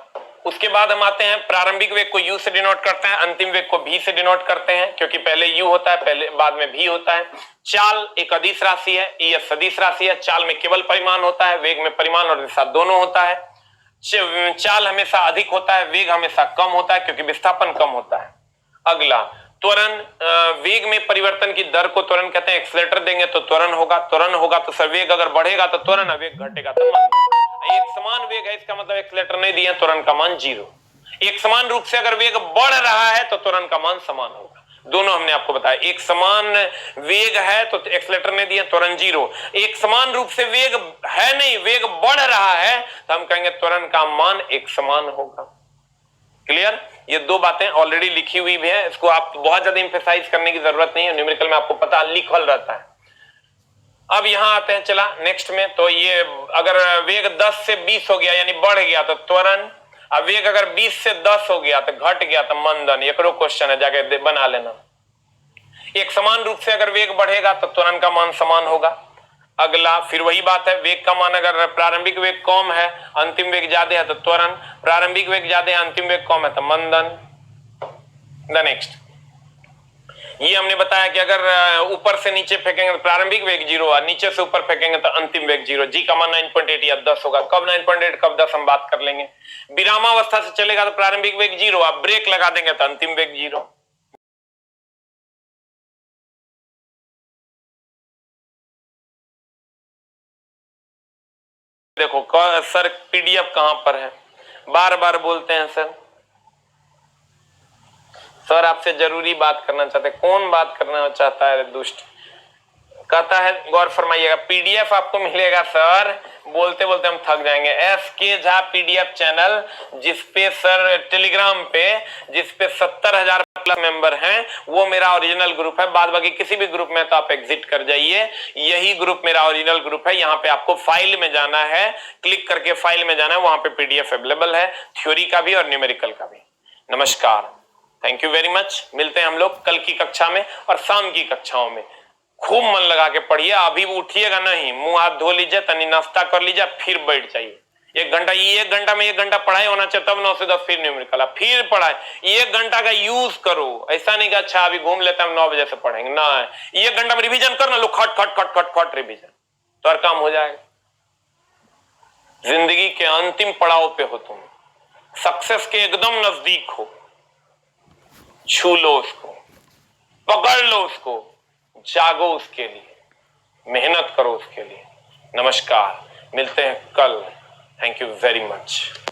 उसके बाद हम आते हैं प्रारंभिक वेग को u से डिनोट करते हैं, अंतिम वेग को v से डिनोट करते हैं, क्योंकि पहले u होता है, पहले बाद में v होता है। चाल एक अदिश राशि है, ये सदिश राशि है। चाल में केवल परिमाण होता है, वेग में परिमाण और दिशा दोनों होता है। चाल हमेशा अधिक होता है, वेग हमेशा कम होता है, क्योंकि विस्थापन कम होता है। अगला त्वरण, वेग में परिवर्तन की दर को त्वरण कहते हैं। एक्सीलरेटर देंगे तो त्वरण होगा, त्वरण होगा तो सर वेग अगर बढ़ेगा तो त्वरण, वेग घटेगा तो मंदन। एक समान वेग है, इसका मतलब एक्सीलरेटर नहीं दिए, त्वरण का मान 0। एक समान रूप से अगर वेग बढ़ रहा है तो त्वरण का मान समान होगा। दोनों हमने आपको बताया। एक समान वेग है तो एक्सीलरेटर ने दिया त्वरण 0, एक समान रूप से वेग है नहीं, वेग बढ़ रहा है तो हम कहेंगे त्वरण का मान एक समान होगा। क्लियर? ये दो बातें ऑलरेडी लिखी हुई भी है, इसको आप बहुत ज्यादा इंफेसाइज करने की जरूरत नहीं है, न्यूमेरिकल में आपको पता लिखल रहता है। अब यहां आते हैं चला नेक्स्ट में, तो ये अगर वेग 10 से 20 हो गया यानी बढ़ गया तो त्वरण, अब वेग अगर 20 से 10 हो गया तो घट गया तो मंदन। एकरो क्वेश्चन है, जाके बना लेना। एक समान रूप से अगर वेग बढ़ेगा तो त्वरण का मान समान होगा। अगला फिर वही बात है, वेग का मान अगर प्रारंभिक वेग कम है अंतिम वेग ज्यादा है तो त्वरण, प्रारंभिक वेग ज्यादा है अंतिम वेग कम है तो मंदन। द नेक्स्ट ये हमने बताया कि अगर ऊपर से नीचे फेंकेंगे तो प्रारंभिक वेग 0 है, नीचे से ऊपर फेंकेंगे तो अंतिम वेग 0। जी का मान 9.8 या 10 होगा। कब 9.8 कब 10 हम बात कर लेंगे। विरामावस्था से चलेगा तो प्रारंभिक वेग 0, आप ब्रेक लगा देंगे तो अंतिम वेग 0। देखो सर पीडीएफ कहां पर है, बार बार बोलते हैं सर आपसे जरूरी बात करना चाहते हैं। कौन बात करना चाहता है दुष्ट? कहता है गौर फरमाइएगा, पीडीएफ आपको मिलेगा सर, बोलते बोलते हम थक जाएंगे। एसके झा पीडीएफ चैनल, जिसपे सर टेलीग्राम पे जिसपे 70,000 प्लस मेंबर हैं, वो मेरा ओरिजिनल ग्रुप है। बाद बाकी किसी भी ग्रुप में तो आप एग्जिट कर जाइए, यही ग्रुप मेरा ओरिजिनल ग्रुप है। यहाँ पे आपको फाइल में जाना है, क्लिक करके फाइल में जाना है, वहां पे पीडीएफ अवेलेबल है, थ्योरी का भी और न्यूमेरिकल का भी। नमस्कार, थैंक यू वेरी मच। मिलते हैं हम लोग कल की कक्षा में और शाम की कक्षाओं में। खूब मन लगा के पढ़िए, अभी उठिएगा नहीं, मुंह हाथ धो लीजिए, तनी नाश्ता कर लीजिए, फिर बैठ जाइए। 1 घंटा में 1 घंटा पढ़ाई होना चाहिए, तब 9 से 10 फिर न्यूमेरिकल फिर पढ़ाई। 1 घंटा का यूज करो, ऐसा नहीं कि अच्छा अभी घूम लेते हैं 9 बजे से पढ़ेंगे ना। 1 घंटा में रिवीजन करना, लो खट खट खट खट खट रिवीजन, तो हर काम हो जाएगा। जिंदगी के अंतिम पड़ाव पे हो तुम, सक्सेस के एकदम नजदीक हो, छू लो उसको, पकड़ लो उसको, जागो उसके लिए, मेहनत करो उसके लिए। नमस्कार, मिलते हैं कल। Thank you very much.